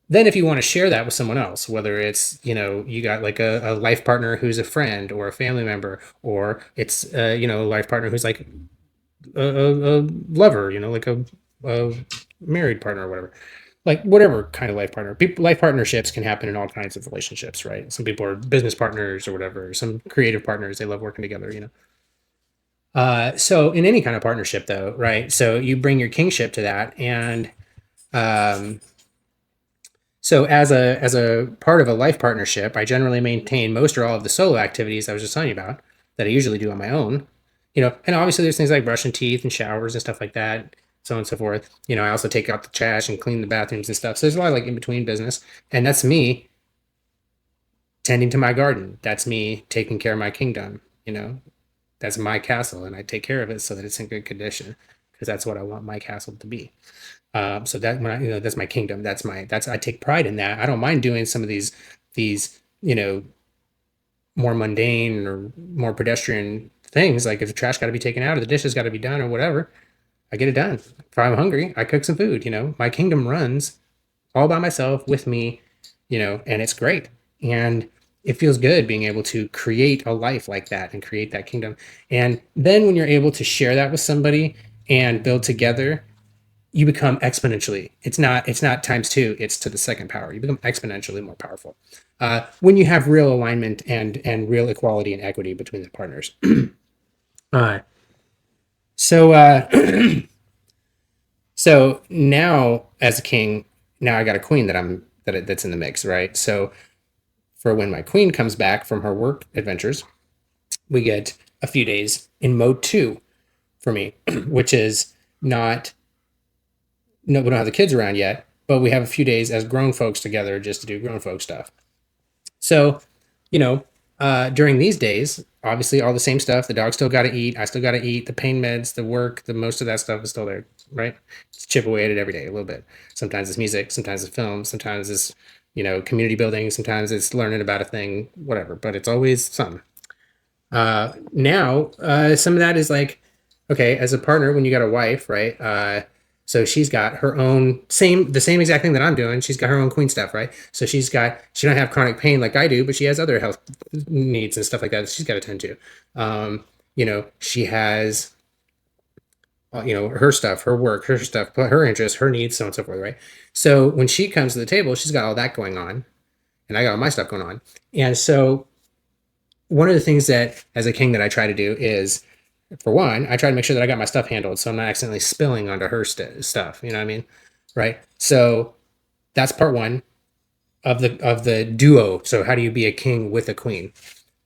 then if you want to share that with someone else, whether it's, you got like a life partner who's a friend or a family member, or it's, a life partner who's like a lover, like a married partner or whatever, like whatever kind of life partner. Life partnerships can happen in all kinds of relationships, right? Some people are business partners or whatever, some creative partners, they love working together, So in any kind of partnership though, right? So you bring your kingship to that. And, so as a part of a life partnership, I generally maintain most or all of the solo activities I was just telling you about that I usually do on my own. And obviously there's things like brushing teeth and showers and stuff like that, so on and so forth. I also take out the trash and clean the bathrooms and stuff. So there's a lot of like in between business. And that's me tending to my garden. That's me taking care of my kingdom. That's my castle and I take care of it so that it's in good condition because that's what I want my castle to be. So that when that's my kingdom. I take pride in that. I don't mind doing some of these, more mundane or more pedestrian things. Like if the trash got to be taken out or the dishes got to be done or whatever, I get it done. If I'm hungry, I cook some food. My kingdom runs all by myself with me, and it's great. And it feels good being able to create a life like that and create that kingdom. And then when you're able to share that with somebody and build together, you become exponentially. It's not times two, it's to the second power. You become exponentially more powerful when you have real alignment and real equality and equity between the partners. uh, so so now as a king, now I got a queen that's in the mix, right? So for when my queen comes back from her work adventures, we get a few days in mode 2 for me, which is not no, we don't have the kids around yet, but we have a few days as grown folks together just to do grown folk stuff. So, you know, during these days, obviously all the same stuff. The dog still got to eat. I still got to eat. The pain meds, the work, the most of that stuff is still there, right? Just chip away at it every day a little bit. Sometimes it's music, sometimes it's film, sometimes it's, community building, sometimes it's learning about a thing, whatever. But it's always something. Now, some of that is like, okay, as a partner, when you got a wife, right? So she's got her own the same exact thing that I'm doing. She's got her own queen stuff, right? So she don't have chronic pain like I do, but she has other health needs and stuff like that she's got to tend to. She has, her stuff, her work, her stuff, her interests, her needs, so on and so forth, right? So when she comes to the table, she's got all that going on, and I got all my stuff going on. And so one of the things that, as a king, that I try to do is, for one, I try to make sure that I got my stuff handled, so I'm not accidentally spilling onto her stuff. You know what I mean? Right. So that's part one of the duo. So how do you be a king with a queen?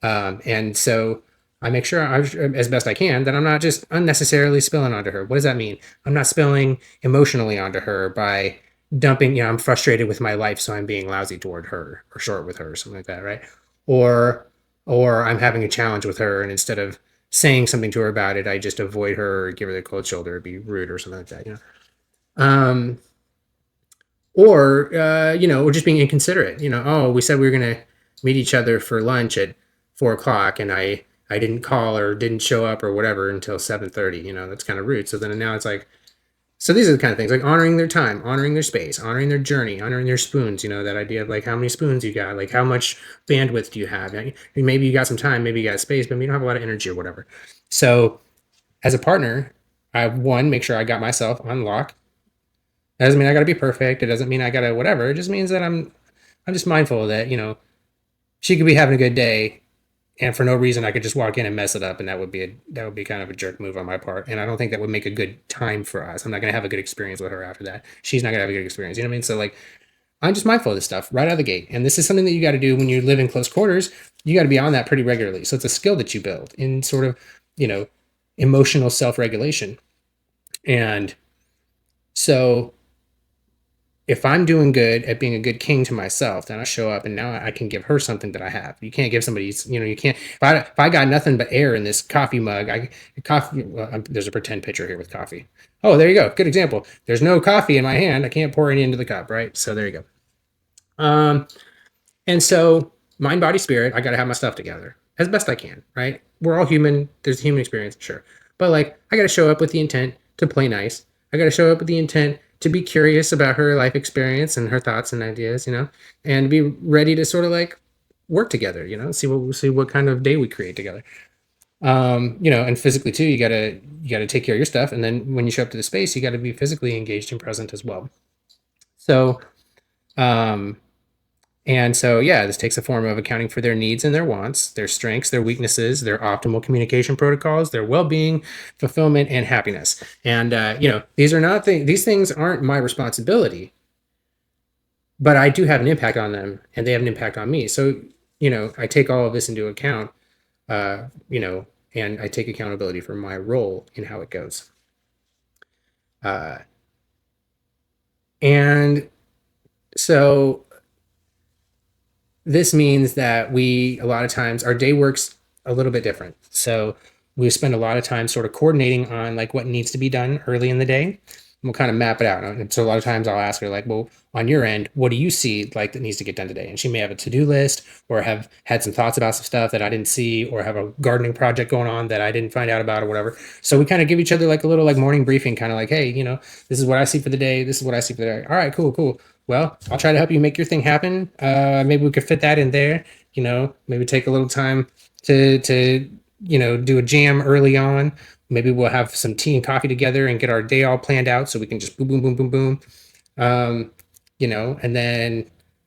And so I make sure, as best I can, that I'm not just unnecessarily spilling onto her. What does that mean? I'm not spilling emotionally onto her by dumping. I'm frustrated with my life, so I'm being lousy toward her or short with her or something like that, right? Or I'm having a challenge with her, and instead of saying something to her about it, I just avoid her or give her the cold shoulder, or be rude or something like that, or just being inconsiderate. Oh, we said we were going to meet each other for lunch at 4 o'clock, and I didn't call or didn't show up or whatever until 7:30. That's kind of rude. So then now it's like, so these are the kind of things, like honoring their time, honoring their space, honoring their journey, honoring their spoons. That idea of like how many spoons you got, like how much bandwidth do you have? Maybe you got some time, maybe you got space, but you don't have a lot of energy or whatever. So as a partner, I make sure I got myself on lock. That doesn't mean I got to be perfect. It doesn't mean I got to whatever. It just means that I'm just mindful that, she could be having a good day, and for no reason I could just walk in and mess it up, and that would be kind of a jerk move on my part, and I don't think that would make a good time for us. I'm not going to have a good experience with her after that. She's not going to have a good experience. You know what I mean? So like, I'm just mindful of this stuff right out of the gate, and this is something that you got to do when you live in close quarters. You got to be on that pretty regularly. So it's a skill that you build in sort of, emotional self-regulation. And so if I'm doing good at being a good king to myself, then I show up and now I can give her something that I have. You can't give somebody, you can't, if I got nothing but air in this coffee mug, there's a pretend pitcher here with coffee. Oh, there you go. Good example. There's no coffee in my hand. I can't pour any into the cup, right? So there you go. And so mind, body, spirit, I got to have my stuff together as best I can, right? We're all human. There's a human experience, sure. But like, I got to show up with the intent to play nice. I got to show up with the intent to be curious about her life experience and her thoughts and ideas, and be ready to sort of like work together, see what kind of day we create together. And physically too, you gotta take care of your stuff. And then when you show up to the space, you got to be physically engaged and present as well. So, and so, yeah, this takes the form of accounting for their needs and their wants, their strengths, their weaknesses, their optimal communication protocols, their well-being, fulfillment, and happiness. And, these things aren't my responsibility, but I do have an impact on them, and they have an impact on me. So, I take all of this into account, and I take accountability for my role in how it goes. And so this means that a lot of times our day works a little bit different. So we spend a lot of time sort of coordinating on like what needs to be done early in the day. And we'll kind of map it out. And so a lot of times I'll ask her like, well, on your end, what do you see like that needs to get done today? And she may have a to-do list or have had some thoughts about some stuff that I didn't see, or have a gardening project going on that I didn't find out about or whatever. So we kind of give each other like a little like morning briefing, kind of like, hey, this is what I see for the day. This is what I see for the day. All right, cool. Well, I'll try to help you make your thing happen. Maybe we could fit that in there, maybe take a little time to do a jam early on. Maybe we'll have some tea and coffee together and get our day all planned out so we can just boom, boom, boom, boom, boom.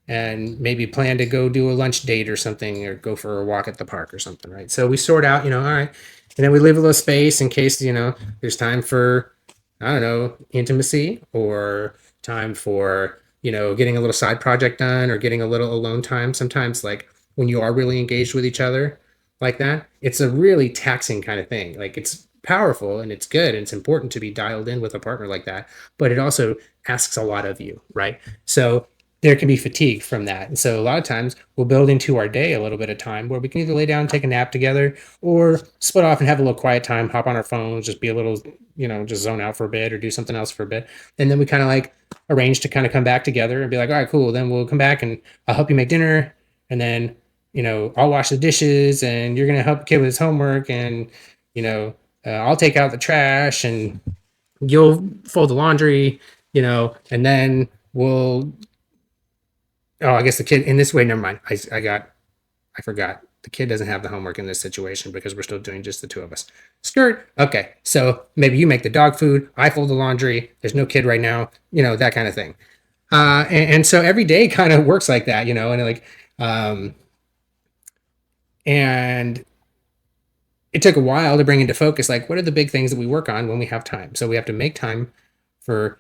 And maybe plan to go do a lunch date or something, or go for a walk at the park or something, right? So we sort out, all right. And then we leave a little space in case, there's time for, I don't know, intimacy, or time for, getting a little side project done, or getting a little alone time. Sometimes like when you are really engaged with each other like that, it's a really taxing kind of thing. Like it's powerful and it's good and it's important to be dialed in with a partner like that, but it also asks a lot of you, right? So there can be fatigue from that. And so a lot of times we'll build into our day a little bit of time where we can either lay down, take a nap together, or split off and have a little quiet time, hop on our phones, just be a little, just zone out for a bit or do something else for a bit. And then we kind of like arrange to kind of come back together and be like, all right, cool. Then we'll come back and I'll help you make dinner. And then, I'll wash the dishes and you're going to help the kid with his homework. And, I'll take out the trash and you'll fold the laundry, and then we'll, oh, I guess the kid in this way, never mind. I forgot. The kid doesn't have the homework in this situation because we're still doing just the two of us. Skirt. Okay. So maybe you make the dog food. I fold the laundry. There's no kid right now, that kind of thing. And so every day kind of works like that, and like, and it took a while to bring into focus, like, what are the big things that we work on when we have time? So we have to make time for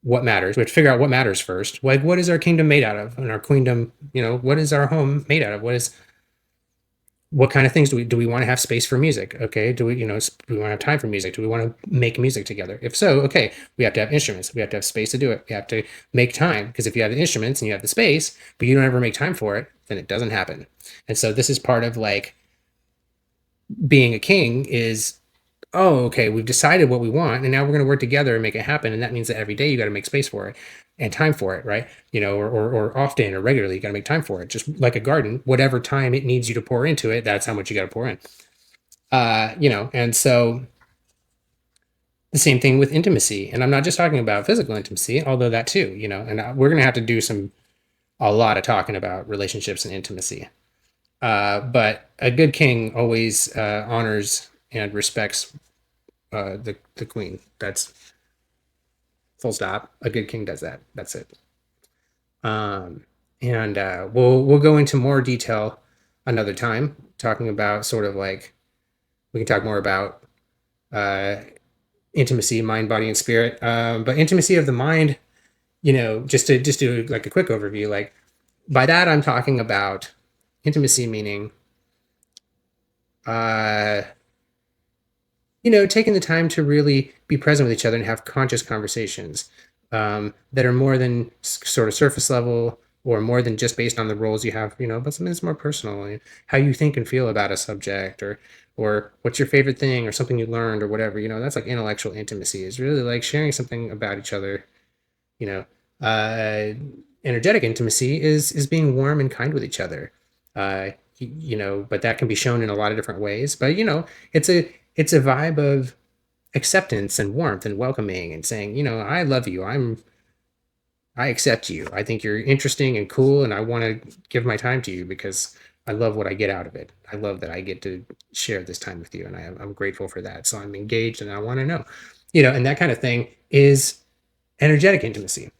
what matters. We have to figure out what matters first. Like, what is our kingdom made out of? And our queendom, what is our home made out of? What kind of things do we want to have space for music? Okay. Do we want to have time for music? Do we want to make music together? If so, okay, we have to have instruments. We have to have space to do it. We have to make time, because if you have the instruments and you have the space, but you don't ever make time for it, then it doesn't happen. And so this is part of like being a king is, oh, okay, we've decided what we want, and now we're going to work together and make it happen. And that means that every day you got to make space for it and time for it, right? Or often or regularly, you got to make time for it. Just like a garden, whatever time it needs you to pour into it, that's how much you got to pour in. And so the same thing with intimacy. And I'm not just talking about physical intimacy, although that too, and we're going to have to do a lot of talking about relationships and intimacy. But a good king always honors and respects the queen. That's full stop. A good king does that. That's it. And we'll go into more detail another time, talking about sort of like, we can talk more about intimacy, mind, body, and spirit. But intimacy of the mind, just to do like a quick overview, like by that I'm talking about intimacy meaning taking the time to really be present with each other and have conscious conversations that are more than sort of surface level or more than just based on the roles you have, but something that's more personal, and how you think and feel about a subject, or what's your favorite thing, or something you learned, or whatever. That's like intellectual intimacy, is really like sharing something about each other. Energetic intimacy is being warm and kind with each other. But that can be shown in a lot of different ways. But it's a vibe of acceptance and warmth and welcoming and saying, I love you. I accept you. I think you're interesting and cool, and I want to give my time to you because I love what I get out of it. I love that I get to share this time with you, and I'm grateful for that. So I'm engaged, and I want to know, and that kind of thing is energetic intimacy.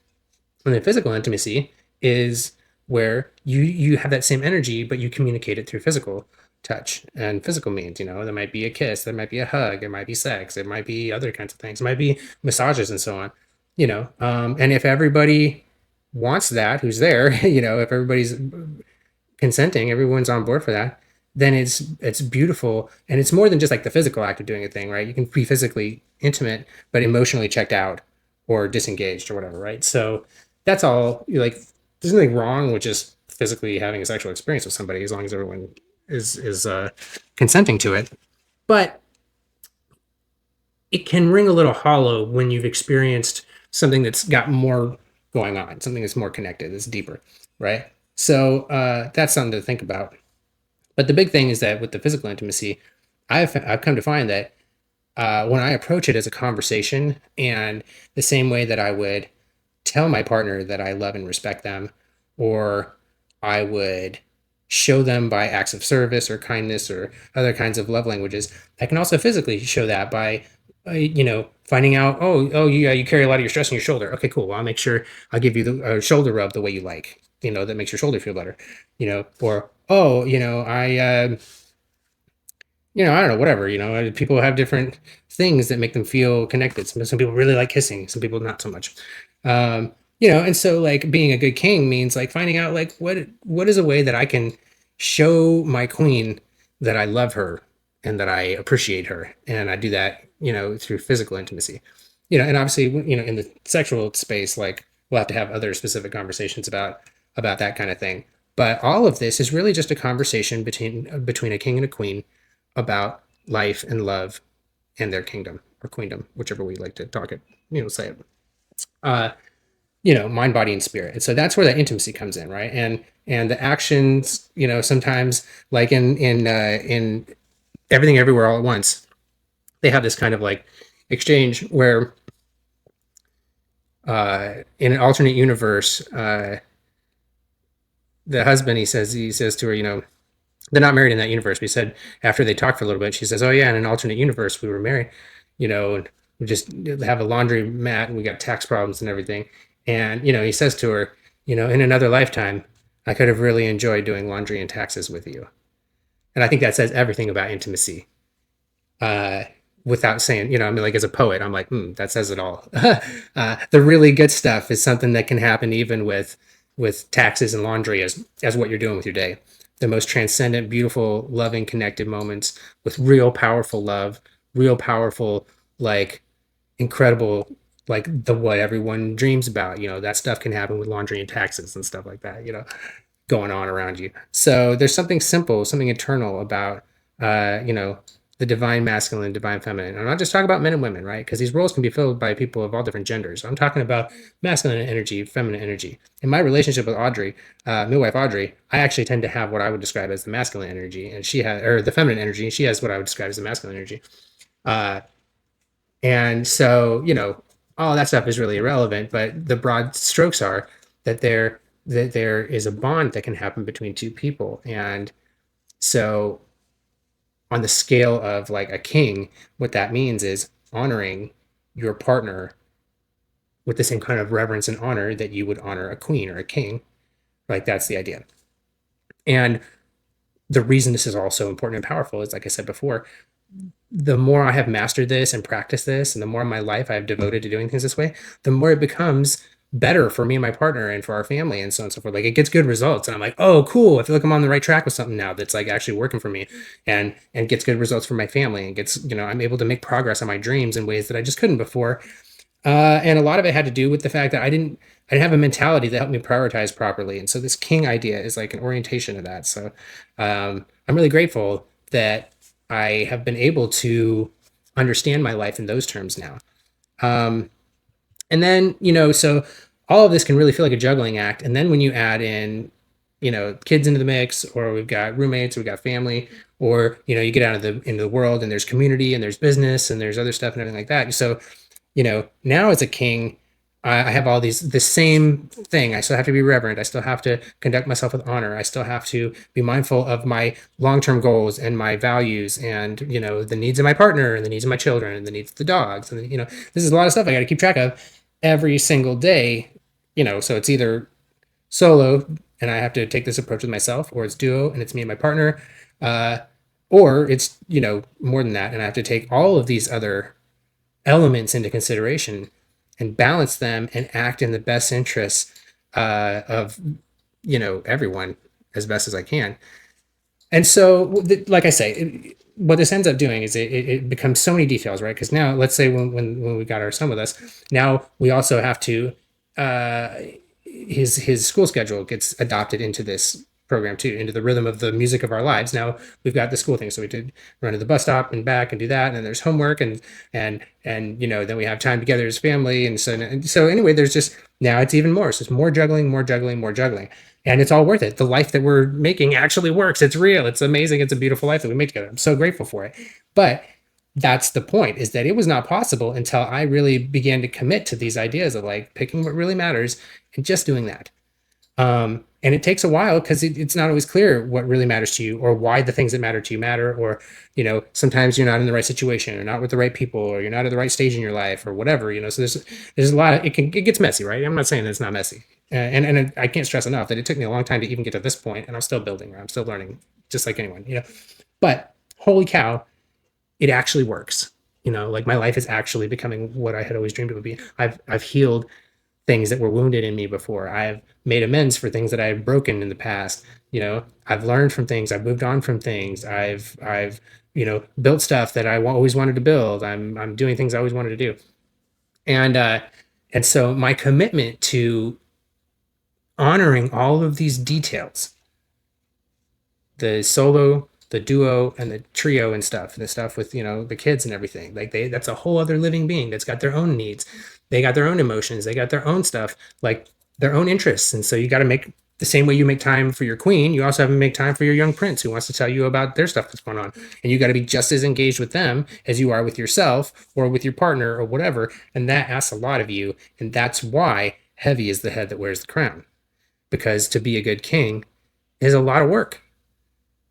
And then physical intimacy is where you have that same energy, but you communicate it through physical touch and physical means. There might be a kiss, there might be a hug, there might be sex, there might be other kinds of things, it might be massages and so on. And if everybody wants that, who's there, if everybody's consenting, everyone's on board for that, then it's beautiful. And it's more than just like the physical act of doing a thing, right? You can be physically intimate, but emotionally checked out or disengaged or whatever, right? So that's all. Like, there's nothing wrong with just physically having a sexual experience with somebody, as long as everyone is consenting to it. But it can ring a little hollow when you've experienced something that's got more going on, something that's more connected, that's deeper, right? So that's something to think about. But the big thing is that with the physical intimacy, I've come to find that when I approach it as a conversation, and the same way that I would tell my partner that I love and respect them, or I would show them by acts of service or kindness or other kinds of love languages, I can also physically show that by finding out, yeah, you carry a lot of your stress on your shoulder. Okay, cool. Well, I'll make sure I'll give you the shoulder rub the way you like, that makes your shoulder feel better, or, I don't know, whatever, people have different things that make them feel connected. Some people really like kissing, some people not so much. And so like being a good king means like finding out like what is a way that I can show my queen that I love her and that I appreciate her. And I do that, through physical intimacy, and obviously, in the sexual space, like we'll have to have other specific conversations about that kind of thing. But all of this is really just a conversation between a king and a queen about life and love and their kingdom or queendom, whichever way you like to talk it, say it. Uh, Mind, body, and spirit. And so that's where that intimacy comes in, right? And the actions, sometimes like in Everything Everywhere All at Once, they have this kind of like exchange where in an alternate universe, the husband he says to her, they're not married in that universe. But he said after they talked for a little bit, she says, "Oh yeah, in an alternate universe we were married, and we just have a laundry mat and we got tax problems and everything." And he says to her, "In another lifetime, I could have really enjoyed doing laundry and taxes with you." And I think that says everything about intimacy. Without saying, like as a poet, I'm like, that says it all. The really good stuff is something that can happen even with taxes and laundry as what you're doing with your day. The most transcendent, beautiful, loving, connected moments with real powerful love, real powerful, like incredible, like the what everyone dreams about. That stuff can happen with laundry and taxes and stuff like that. Going on around you. So there's something simple, something eternal about, the divine masculine, divine feminine. I'm not just talking about men and women, right? Because these roles can be filled by people of all different genders. I'm talking about masculine energy, feminine energy. In my relationship with Audrey, midwife Audrey, I actually tend to have what I would describe as the masculine energy, and she has, or the feminine energy, and she has what I would describe as the masculine energy. Uh, and so, all that stuff is really irrelevant, but the broad strokes are that there is a bond that can happen between two people. And so on the scale of like a king, what that means is honoring your partner with the same kind of reverence and honor that you would honor a queen or a king. Like that's the idea. And the reason this is all so important and powerful is, like I said before, the more I have mastered this and practiced this, and the more of my life I've devoted to doing things this way, the more it becomes better for me and my partner and for our family and so on and so forth. Like it gets good results, and I'm like, oh, cool. I feel like I'm on the right track with something now that's like actually working for me, and gets good results for my family, and gets, I'm able to make progress on my dreams in ways that I just couldn't before. And a lot of it had to do with the fact that I didn't have a mentality that helped me prioritize properly. And so this king idea is like an orientation of that. So I'm really grateful that I have been able to understand my life in those terms now. And then, so all of this can really feel like a juggling act. And then when you add in, kids into the mix, or we've got roommates, or we've got family, or, you get out of into the world and there's community and there's business and there's other stuff and everything like that. So, now as a king, I have all the same thing. I still have to be reverent. I still have to conduct myself with honor. I still have to be mindful of my long-term goals and my values, and, the needs of my partner and the needs of my children and the needs of the dogs. And, this is a lot of stuff I got to keep track of every single day, so it's either solo and I have to take this approach with myself, or it's duo and it's me and my partner, or it's, more than that. And I have to take all of these other elements into consideration and balance them and act in the best interests of everyone as best as I can. And so, like I say, what this ends up doing is it becomes so many details, right? Because now, let's say when we got our son with us, now we also have to his school schedule gets adopted into this program too, into the rhythm of the music of our lives. Now we've got the school thing, so we did run to the bus stop and back and do that, and then there's homework, and then we have time together as family, and so anyway, there's just, now it's even more. So it's more juggling, more juggling, more juggling, and it's all worth it. The life that we're making actually works. It's real. It's amazing. It's a beautiful life that we make together. I'm so grateful for it. But that's the point, is that it was not possible until I really began to commit to these ideas of like picking what really matters and just doing that. And it takes a while because it's not always clear what really matters to you, or why the things that matter to you matter, or, sometimes you're not in the right situation, or not with the right people, or you're not at the right stage in your life, or whatever, so there's a lot of, it gets messy, right? I'm not saying that it's not messy. And I can't stress enough that it took me a long time to even get to this point, and I'm still building, or I'm still learning, just like anyone, but holy cow, it actually works. Like my life is actually becoming what I had always dreamed it would be. I've healed things that were wounded in me before. I've made amends for things that I've broken in the past. I've learned from things. I've moved on from things. I've built stuff that I always wanted to build. I'm doing things I always wanted to do. And so my commitment to honoring all of these details, the solo, the duo, and the trio and stuff, the stuff with, the kids and everything, like that's a whole other living being that's got their own needs. They got their own emotions. They got their own stuff, like their own interests. And so you got to make the same way you make time for your queen, you also have to make time for your young prince who wants to tell you about their stuff that's going on. And you got to be just as engaged with them as you are with yourself or with your partner or whatever. And that asks a lot of you. And that's why heavy is the head that wears the crown. Because to be a good king is a lot of work.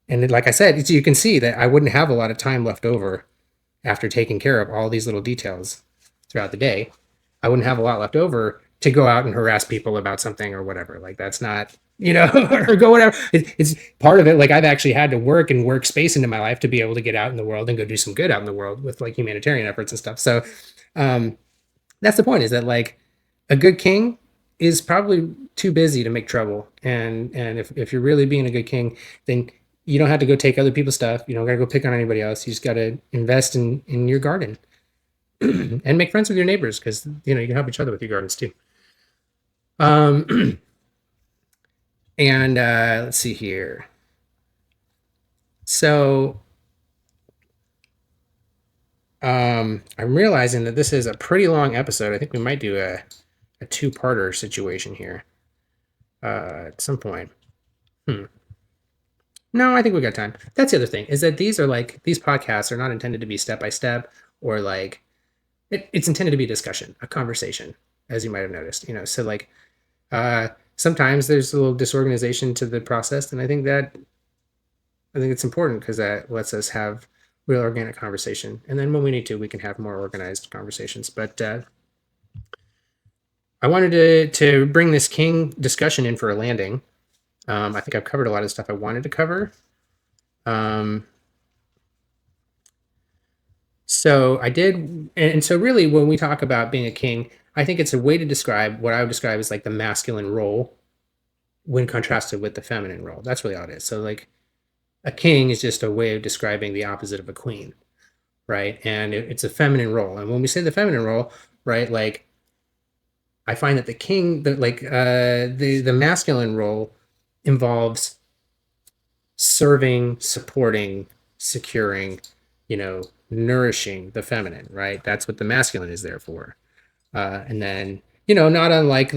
And like I said, you can see that I wouldn't have a lot of time left over after taking care of all these little details throughout the day. I wouldn't have a lot left over to go out and harass people about something or whatever. Like that's not, or go whatever. It's part of it. Like I've actually had to work and work space into my life to be able to get out in the world and go do some good out in the world with like humanitarian efforts and stuff. So that's the point, is that like a good king is probably too busy to make trouble. And if you're really being a good king, then you don't have to go take other people's stuff. You don't got to go pick on anybody else. You just got to invest in your garden and make friends with your neighbors, because you can help each other with your gardens too. And let's see here. So I'm realizing that this is a pretty long episode. I think we might do a two-parter situation here at some point. No, I think we got time. That's the other thing, is that these podcasts are not intended to be step by step, or like it's intended to be a discussion, a conversation, as you might have noticed. So like sometimes there's a little disorganization to the process, and I think it's important, because that lets us have real organic conversation. And then when we need to, we can have more organized conversations. But I wanted to bring this king discussion in for a landing. I think I've covered a lot of stuff I wanted to cover. So I did. And so really, when we talk about being a king, I think it's a way to describe what I would describe as like the masculine role when contrasted with the feminine role. That's really all it is. So like a king is just a way of describing the opposite of a queen, right? And it's a feminine role. And when we say the feminine role, right, like I find that the masculine role involves serving, supporting, securing, nourishing the feminine, right? That's what the masculine is there for. And then, not unlike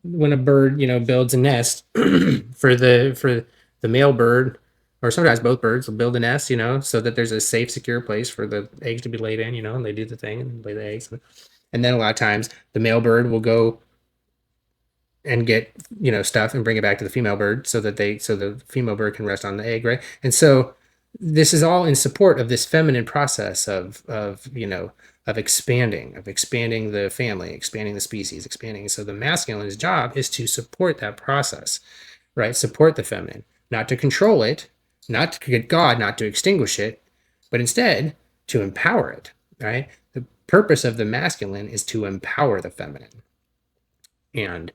when a bird, builds a nest for the male bird, or sometimes both birds will build a nest, so that there's a safe, secure place for the eggs to be laid in, and they do the thing and lay the eggs. And then a lot of times the male bird will go and get stuff and bring it back to the female bird, so the female bird can rest on the egg, right? And so this is all in support of this feminine process of expanding the family, expanding the species, expanding. So the masculine's job is to support that process, right? Support the feminine, not to control it, not to get God, not to extinguish it, but instead to empower it, right? The purpose of the masculine is to empower the feminine. And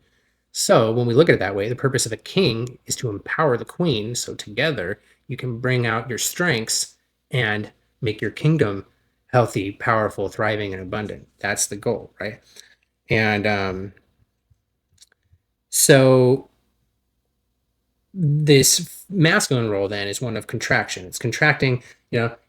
so when we look at it that way, the purpose of a king is to empower the queen. So together you can bring out your strengths and make your kingdom healthy, powerful, thriving, and abundant. That's the goal, right? And so this masculine role then is one of contraction. It's contracting,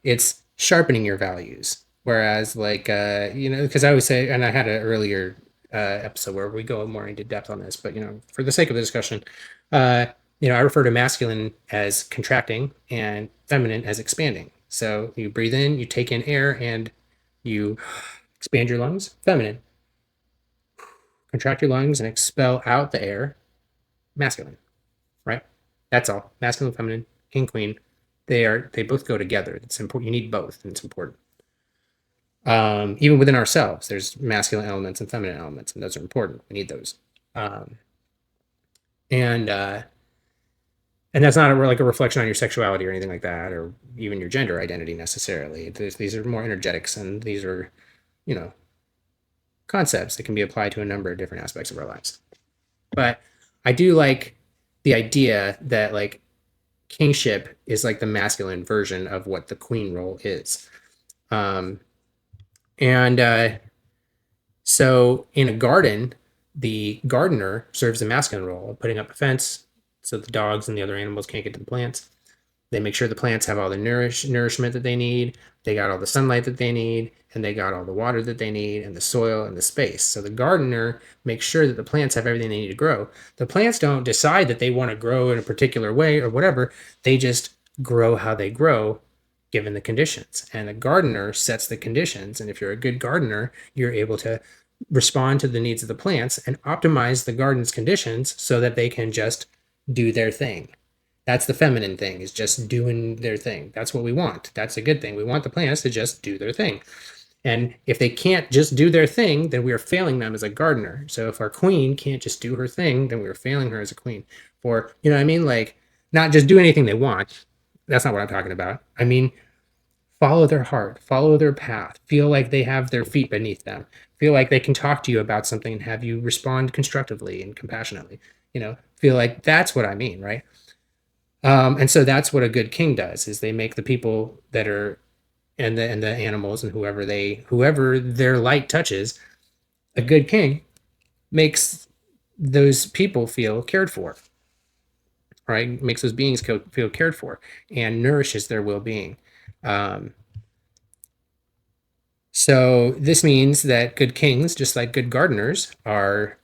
it's sharpening your values. Whereas like, because I always say, and I had an earlier episode where we go more into depth on this, but for the sake of the discussion, I refer to masculine as contracting and feminine as expanding. So you breathe in, you take in air, and you expand your lungs, feminine. Contract your lungs and expel out the air, masculine, right? That's all. Masculine, feminine, king, queen. They both go together. It's important. You need both, and it's important. Even within ourselves, there's masculine elements and feminine elements, and those are important. We need those. And that's not like a reflection on your sexuality or anything like that, or even your gender identity necessarily. These are more energetics, and these are, concepts that can be applied to a number of different aspects of our lives. But I do like the idea that like kingship is like the masculine version of what the queen role is. Um, and So in a garden, the gardener serves the masculine role of putting up a fence so the dogs and the other animals can't get to the plants. They make sure the plants have all the nourishment that they need. They got all the sunlight that they need, and they got all the water that they need, and the soil and the space. So the gardener makes sure that the plants have everything they need to grow. The plants don't decide that they want to grow in a particular way or whatever. They just grow how they grow given the conditions. And the gardener sets the conditions. And if you're a good gardener, you're able to respond to the needs of the plants and optimize the garden's conditions so that they can just do their thing. That's the feminine thing, is just doing their thing. That's what we want. That's a good thing. We want the plants to just do their thing. And if they can't just do their thing, then we are failing them as a gardener. So if our queen can't just do her thing, then we are failing her as a queen. Or, you know what I mean? Like, not just do anything they want. That's not what I'm talking about. I mean, follow their heart, follow their path, feel like they have their feet beneath them, feel like they can talk to you about something and have you respond constructively and compassionately. Feel like that's what I mean, right? And so that's what a good king does, is they make the people that are and the animals and whoever their light touches, a good king makes those people feel cared for, right? Makes those beings feel cared for and nourishes their well-being. So this means that good kings, just like good gardeners, are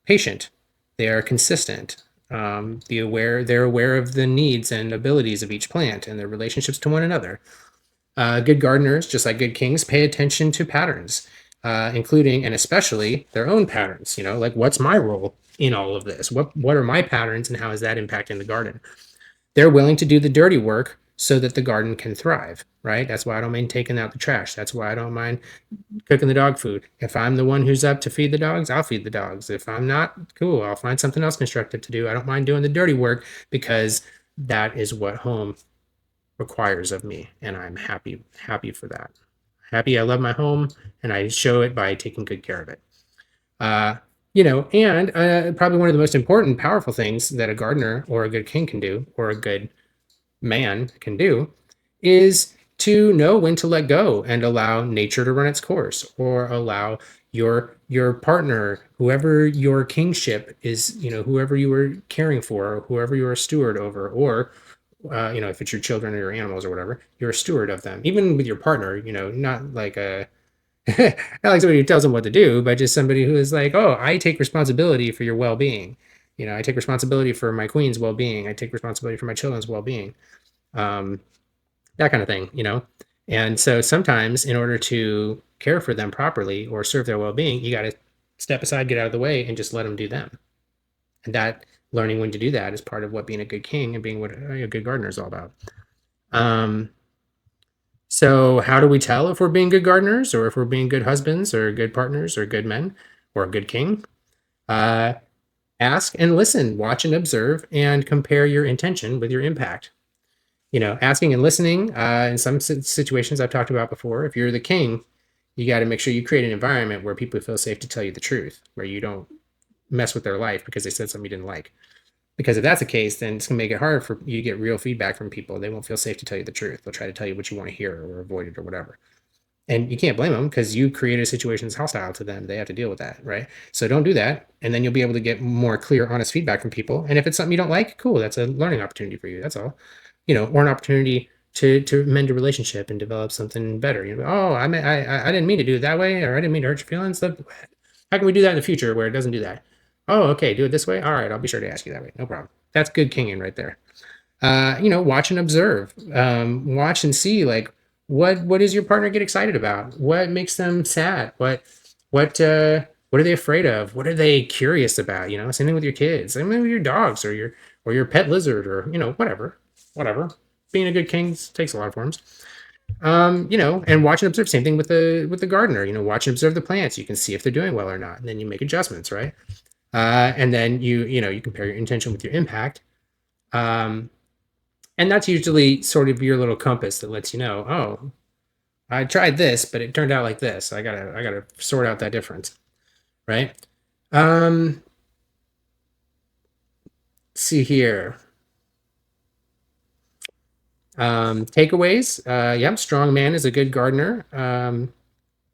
patient. They are consistent. They're aware of the needs and abilities of each plant and their relationships to one another. Good gardeners, just like good kings, pay attention to patterns, including and especially their own patterns. Like, what's my role in all of this? What are my patterns, and how is that impacting the garden? They're willing to do the dirty work so that the garden can thrive, right? That's why I don't mind taking out the trash. That's why I don't mind cooking the dog food. If I'm the one who's up to feed the dogs, I'll feed the dogs. If I'm not, cool, I'll find something else constructive to do. I don't mind doing the dirty work because that is what home requires of me, and I'm happy for that. Happy I love my home, and I show it by taking good care of it. And probably one of the most important, powerful things that a gardener or a good king can do, or a good man can do, is to know when to let go and allow nature to run its course, or allow your partner, whoever your kingship is, whoever you are caring for, or whoever you're a steward over, or if it's your children or your animals or whatever, you're a steward of them. Even with your partner, not like a not like somebody who tells them what to do, but just somebody who is like, oh, I take responsibility for your well-being. I take responsibility for my queen's well-being. I take responsibility for my children's well-being. That kind of thing. And so sometimes, in order to care for them properly or serve their well-being, you got to step aside, get out of the way, and just let them do them. And that, learning when to do that, is part of what being a good king and being what a good gardener is all about. So how do we tell if we're being good gardeners, or if we're being good husbands or good partners or good men or a good king? Ask and listen, watch and observe, and compare your intention with your impact. Asking and listening, in some situations I've talked about before, if you're the king, you got to make sure you create an environment where people feel safe to tell you the truth, where you don't mess with their life because they said something you didn't like. Because if that's the case, then it's going to make it hard for you to get real feedback from people. They won't feel safe to tell you the truth. They'll try to tell you what you want to hear or avoid it or whatever. And you can't blame them, because you created a situation that's hostile to them. They have to deal with that, right? So don't do that. And then you'll be able to get more clear, honest feedback from people. And if it's something you don't like, cool, that's a learning opportunity for you. That's all. Or an opportunity to mend a relationship and develop something better. Oh, I didn't mean to do it that way, or I didn't mean to hurt your feelings. How can we do that in the future where it doesn't do that? Oh, okay, do it this way. All right, I'll be sure to ask you that way. No problem. That's good kinging right there. Watch and observe. Watch and see, like, what does your partner get excited about? What makes them sad? What are they afraid of? What are they curious about? Same thing with your kids. Same thing with your dogs, or your pet lizard, or whatever. Being a good king takes a lot of forms. And watch and observe. Same thing with the gardener. Watch and observe the plants. You can see if they're doing well or not, and then you make adjustments, right? And then you compare your intention with your impact. And that's usually sort of your little compass that lets you know, oh, I tried this, but it turned out like this. I gotta sort out that difference, right? See here. Takeaways. Yep, strong man is a good gardener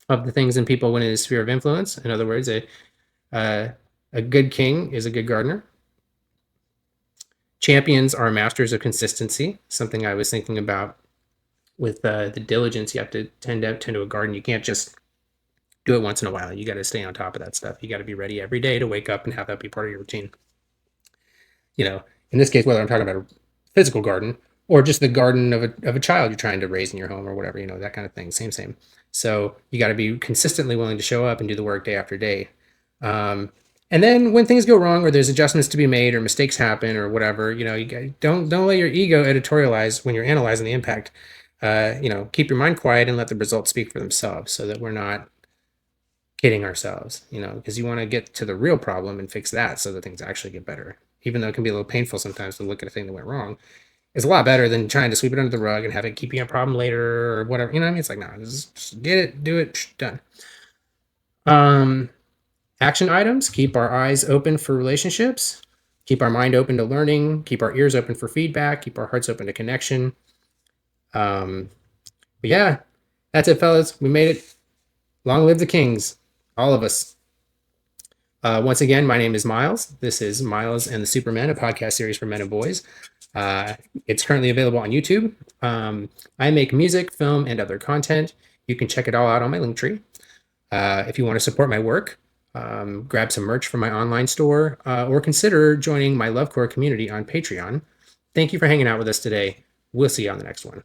of the things and people within his sphere of influence. In other words, uh, a good king is a good gardener. Champions are masters of consistency, something I was thinking about with the diligence you have to tend to a garden. You can't just do it once in a while. You got to stay on top of that stuff. You got to be ready every day to wake up and have that be part of your routine. You know, in this case, whether I'm talking about a physical garden or just the garden of a child you're trying to raise in your home or whatever, you know, that kind of thing. Same. So you got to be consistently willing to show up and do the work day after day. And then when things go wrong or there's adjustments to be made or mistakes happen or whatever, you know, don't let your ego editorialize when you're analyzing the impact. You know, keep your mind quiet and let the results speak for themselves so that we're not kidding ourselves, you know, because you want to get to the real problem and fix that so that things actually get better. Even though it can be a little painful sometimes to look at a thing that went wrong, it's a lot better than trying to sweep it under the rug and have it keep being a problem later or whatever. You know what I mean? It's like, no, just get it, do it, done. Action items: keep our eyes open for relationships, keep our mind open to learning, keep our ears open for feedback, keep our hearts open to connection. But yeah, that's it, fellas. We made it. Long live the kings, all of us. Once again, my name is Miles. This is Miles and the Supermen, a podcast series for men and boys. It's currently available on YouTube. I make music, film, and other content. You can check it all out on my Linktree. If you want to support my work, grab some merch from my online store, or consider joining my Lovecore community on Patreon. Thank you for hanging out with us today. We'll see you on the next one.